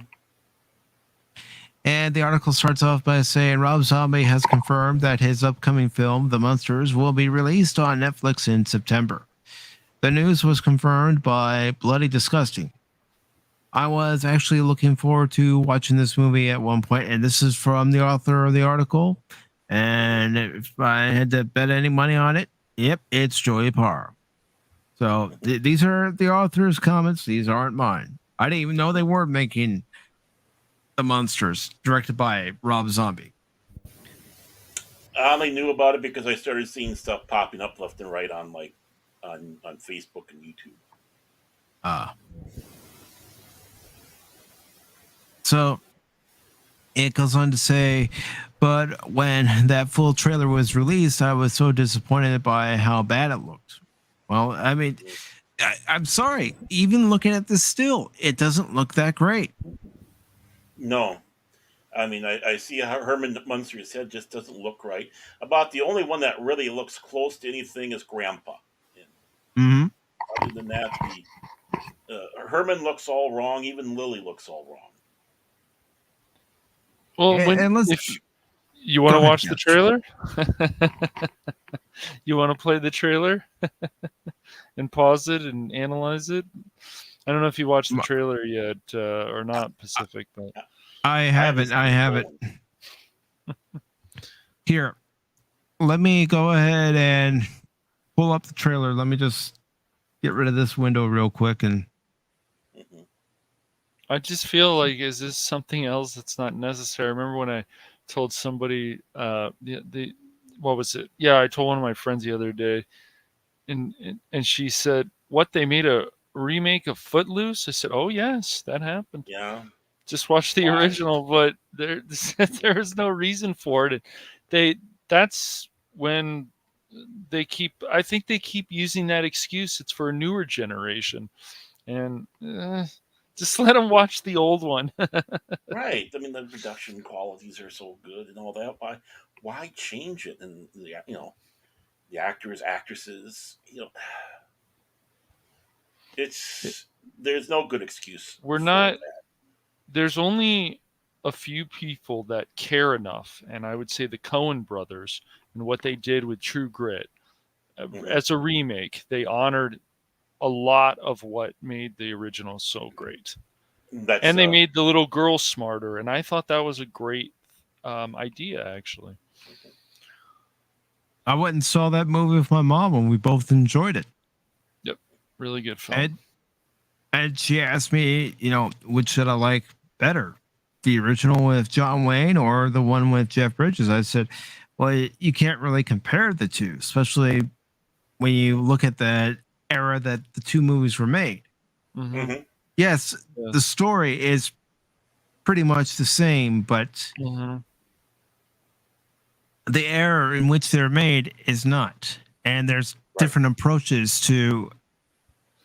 And the article starts off by saying Rob Zombie has confirmed that his upcoming film, The Munsters, will be released on Netflix in September. The news was confirmed by Bloody Disgusting. I was actually looking forward to watching this movie at one point, and this is from the author of the article. And if I had to bet any money on it, yep, it's Joey Parr. So these are the author's comments. These aren't mine. I didn't even know they were making The Munsters, directed by Rob Zombie. I only knew about it because I started seeing stuff popping up left and right on like on Facebook and YouTube. So it goes on to say, but when that full trailer was released, I was so disappointed by how bad it looked. Well, I mean, I'm sorry. Even looking at this still, it doesn't look that great. No, I mean, I see how Herman Munster's head just doesn't look right. About the only one that really looks close to anything is Grandpa. And Mm-hmm. other than that, Herman looks all wrong. Even Lily looks all wrong. Well, if you want to watch the trailer, you want to play the trailer and pause it and analyze it. I don't know if you watched the trailer yet or not, Pacific, but I haven't. Here, let me go ahead and pull up the trailer. Let me just get rid of this window real quick. And I just feel like, is this something else that's not necessary? I remember when I told somebody, what was it? Yeah, I told one of my friends the other day, and she said, "What, they made a remake of Footloose?" I said, "Oh yes, that happened. Yeah, just watch the original." But there is no reason for it. That's when they keep. I think they keep using that excuse. It's for a newer generation, and just let them watch the old one. right. I mean, the production qualities are so good and all that. Why change it? And the actors, actresses, there's no good excuse. There's only a few people that care enough, and I would say the Coen brothers and what they did with True Grit as a remake. They honored a lot of what made the original so great. And they made the little girl smarter, and I thought that was a great idea, actually. I went and saw that movie with my mom, and we both enjoyed it. Yep, really good film. And she asked me, which should I like better, the original with John Wayne or the one with Jeff Bridges? I said, well, you can't really compare the two, especially when you look at the era that the two movies were made. Mm-hmm. Yes, the story is pretty much the same, but the era in which they're made is not. And there's different approaches to,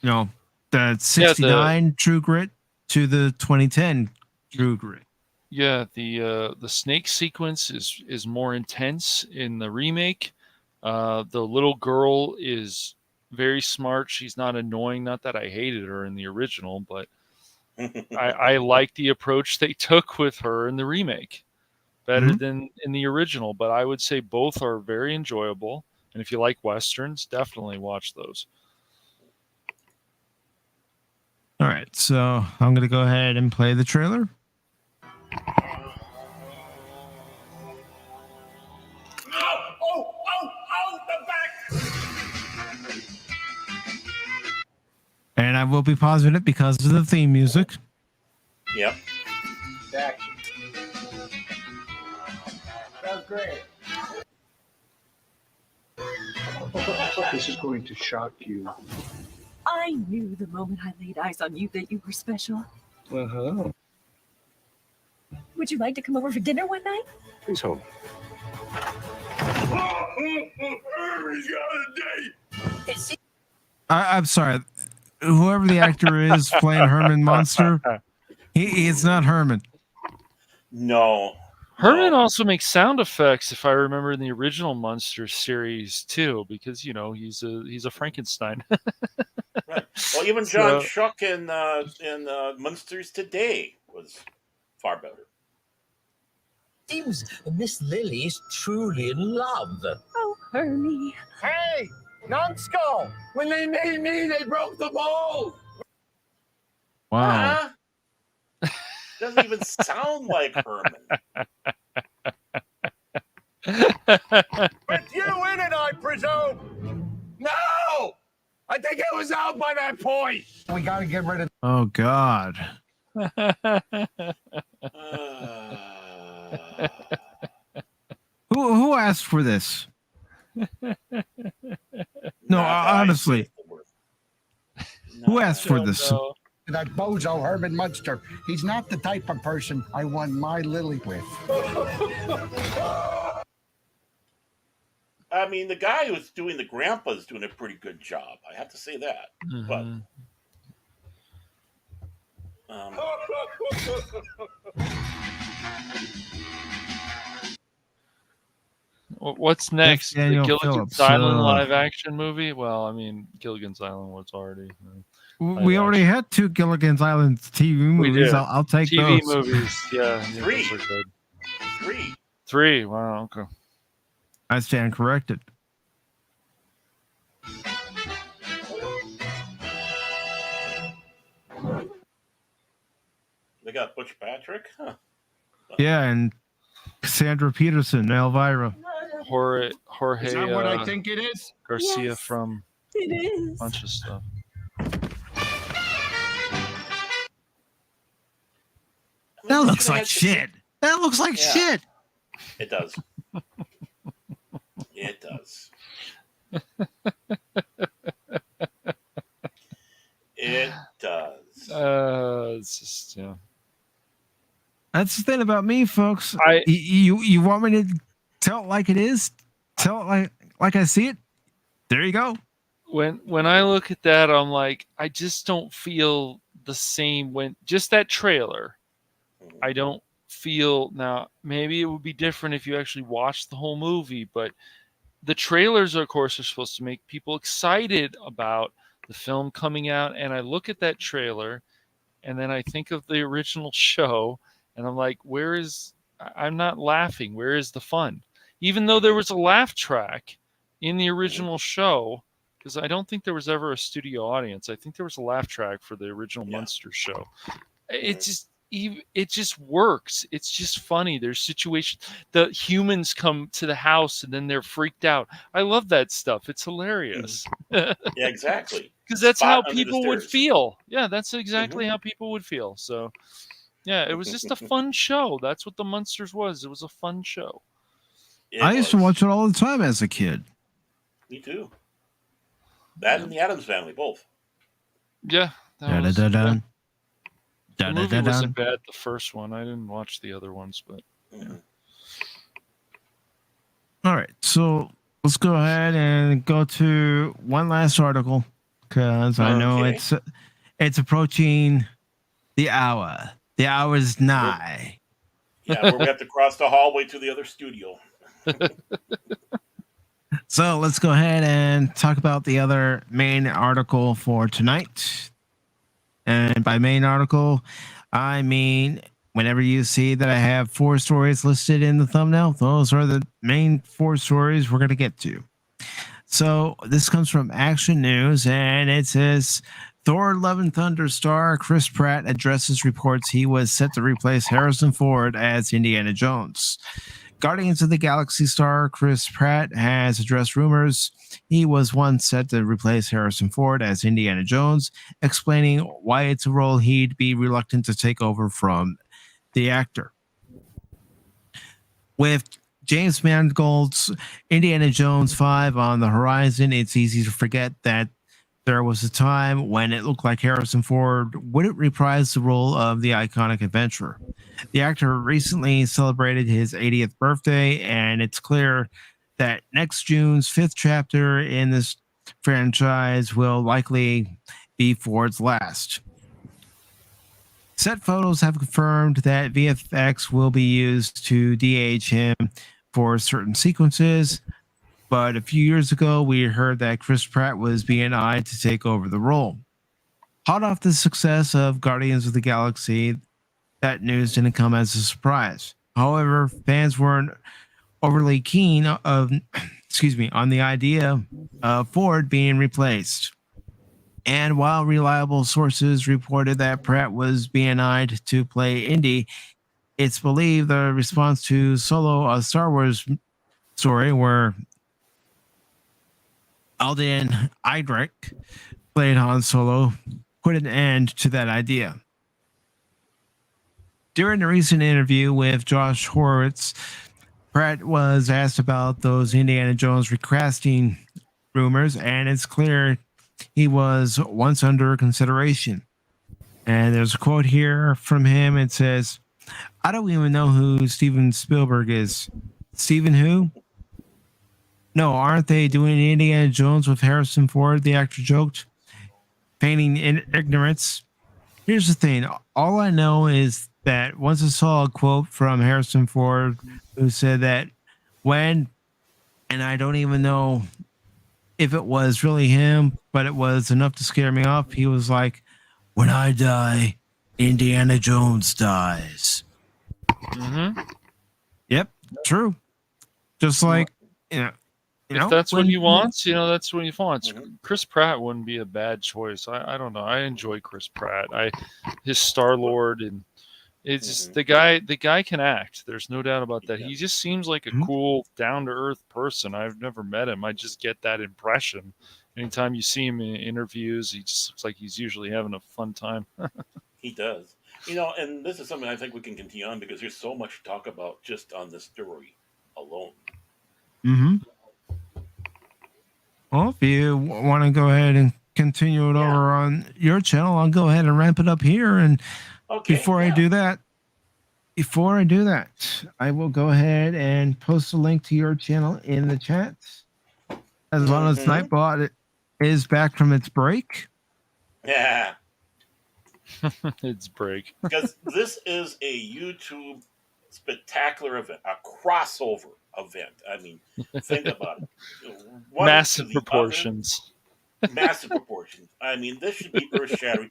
the 69 True Grit to the 2010 True Grit. Yeah, the snake sequence is more intense in the remake. The little girl is very smart. She's not annoying. Not that I hated her in the original, but I like the approach they took with her in the remake better than in the original. But I would say both are very enjoyable. And if you like Westerns, definitely watch those. All right, so I'm going to go ahead and play the trailer. The back! And I will be pausing it because of the theme music. Yep. Action. That was great. This is going to shock you. I knew the moment I laid eyes on you that you were special. Uh-huh. Would you like to come over for dinner one night? Please hold. He's got a date. I'm sorry. Whoever the actor is playing Herman Munster, he is not Herman. No. Herman also makes sound effects, if I remember, in the original Munsters series too, because he's a Frankenstein. Right. Well, even John Schuck in Munsters Today was far better. Seems Miss Lily's truly in love. Oh, Hermie. Hey, numbskull! When they made me, they broke the mold. Wow. Doesn't even sound like Herman. But you in it, I presume. No, I think it was out by that point. We gotta get rid of. Oh God. Who asked for this? No, honestly, who asked for Oh, this? no. That bozo Herman Munster. He's not the type of person I want my Lily with. I mean, the guy who's doing the grandpa is doing a pretty good job. I have to say that. But What's next? The Daniel Gilligan's Phillips, Island live action movie? Well, I mean, Gilligan's Island was already. We already had 2 Gilligan's Island TV movies. did. I'll take TV those. movies, yeah. 3. Those are good. 3. 3. Wow. Okay. I stand corrected. They got Butch Patrick. Huh. Yeah, and Cassandra Peterson, Elvira. Jorge Is that what I think it is? Garcia Yes, from It a is. bunch of stuff. That looks like shit. That looks like shit. It does. It does. It does. It's just That's the thing about me, folks. I- You want me to tell it like it is? Tell it like I see it? There you go. when I look at that, I'm like, I just don't feel the same when just that trailer. I don't feel now. Maybe it would be different if you actually watched the whole movie, but the trailers, of course, are supposed to make people excited about the film coming out. And I look at that trailer, and then I think of the original show, and I'm like, I'm not laughing. Where is the fun? Even though there was a laugh track in the original show, because I don't think there was ever a studio audience. I think there was a laugh track for the original Munsters show. It just works. It's just funny. There's situations. The humans come to the house and then they're freaked out. I love that stuff. It's hilarious. Yeah, exactly. Because that's Spot how under the people would stairs. feel. Yeah, that's exactly how people would feel. So, yeah, it was just a fun show. That's what the Munsters was. It was a fun show. I used to watch it all the time as a kid. Me too. That and the Addams Family, both. Yeah. That was, Da-da-da-dun. the movie Da-da-da-dun. wasn't bad, the first one. I didn't watch the other ones, but All right, so let's go ahead and go to one last article because I know Okay. it's approaching the hour. The hour is nigh. Yeah, where we have to cross the hallway to the other studio. So let's go ahead and talk about the other main article for tonight. And by main article, I mean whenever you see that I have 4 stories listed in the thumbnail, those are the main 4 stories we're going to get to. So this comes from Action News, and it says Thor: Love and Thunder star Chris Pratt addresses reports he was set to replace Harrison Ford as Indiana Jones. Guardians of the Galaxy star Chris Pratt has addressed rumors he was once set to replace Harrison Ford as Indiana Jones, explaining why it's a role he'd be reluctant to take over from the actor. With James Mangold's Indiana Jones 5 on the horizon, it's easy to forget that there was a time when it looked like Harrison Ford wouldn't reprise the role of the iconic adventurer. The actor recently celebrated his 80th birthday, and it's clear that next June's 5th chapter in this franchise will likely be Ford's last. Set photos have confirmed that VFX will be used to de-age him for certain sequences, but a few years ago, we heard that Chris Pratt was being eyed to take over the role. Hot off the success of Guardians of the Galaxy, that news didn't come as a surprise. However, fans weren't overly keen on the idea of Ford being replaced. And while reliable sources reported that Pratt was being eyed to play Indy, it's believed the response to Solo, a Star Wars story where Alden Ehrenreich played Han Solo, put an end to that idea. During a recent interview with Josh Horowitz, Pratt was asked about those Indiana Jones recasting rumors, and it's clear he was once under consideration. And there's a quote here from him. It says, "I don't even know who Steven Spielberg is." Steven who? No, aren't they doing Indiana Jones with Harrison Ford? The actor joked, feigning ignorance. Here's the thing. All I know is that once I saw a quote from Harrison Ford who said that when, and I don't even know if it was really him, but it was enough to scare me off. He was like, "When I die, Indiana Jones dies." Mm-hmm. Yep, true. Just like, if that's what he wants, that's what he wants. Chris Pratt wouldn't be a bad choice. I don't know. I enjoy Chris Pratt. His Star-Lord, and it's just the guy can act. There's no doubt about that. He just seems like a cool, down-to-earth person. I've never met him. I just get that impression. Anytime you see him in interviews, he just looks like he's usually having a fun time. He does. And this is something I think we can continue on because there's so much to talk about just on this story alone. Mm-hmm. Well, if you want to go ahead and continue it over on your channel, I'll go ahead and ramp it up here. And before I do that, I will go ahead and post a link to your channel in the chat. As long as Nightbot is back from its break. Yeah. Its break. Because this is a YouTube spectacular event, a crossover event. I mean, think about it. Massive proportions. Massive proportions. I mean, this should be earth-shattering.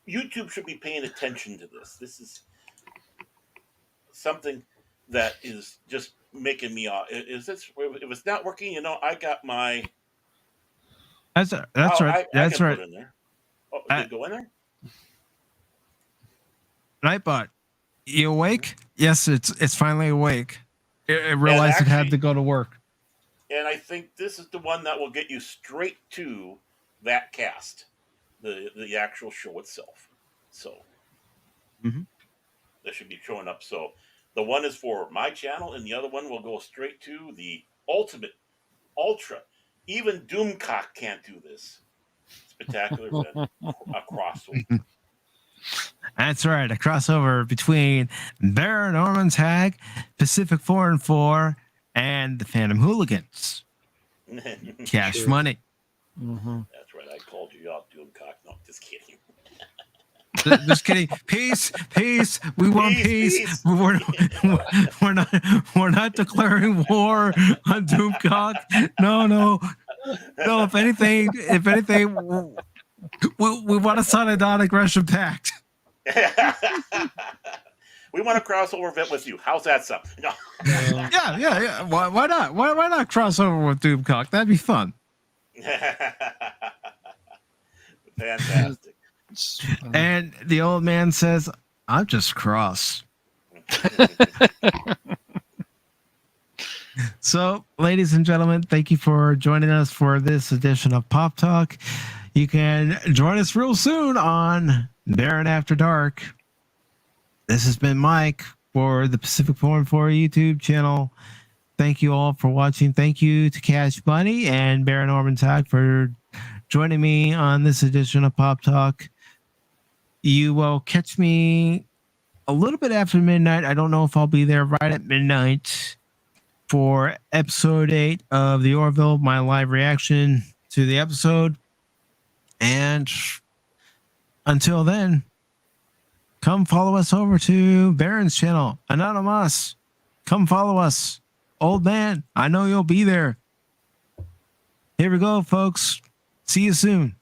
YouTube should be paying attention to this. This is something that is just making me off. Is this? If it's not working, I got my. That's right. That's right. Put in there. Oh, did it go in there? Nightbot, you awake? Yes, it's finally awake. It realized it had to go to work. And I think this is the one that will get you straight to that cast, the actual show itself. So that should be showing up. So the one is for my channel, and the other one will go straight to the ultimate, ultra. Even Doomcock can't do this. Spectacular event, a crossover. That's right, a crossover between Baron Orman Tagge, PACIFIC414, and the Phantom Hooligans. Cash money. Mm-hmm. That's right. I called you out, Doomcock. No, just kidding. Just kidding. Peace. We want peace. We're not declaring war on Doomcock. No. If anything, we want to sign a non-aggression pact. We want a crossover event with you. How's that sound? No. Yeah. Why not? Why not cross over with Doomcock? That'd be fun. Fantastic. And the old man says, "I'm just cross." So, ladies and gentlemen, thank you for joining us for this edition of Pop Talk. You can join us real soon on Baron After Dark. This has been Mike for the PACIFIC414 YouTube channel. Thank you all for watching. Thank you to Cash Money and Baron Orman Tagge for joining me on this edition of Pop Talk. You will catch me a little bit after midnight. I don't know if I'll be there right at midnight for episode 8 of The Orville, my live reaction to the episode. And until then, come follow us over to Baron's channel, Anonymous. Come follow us. Old man, I know you'll be there. Here we go, folks. See you soon.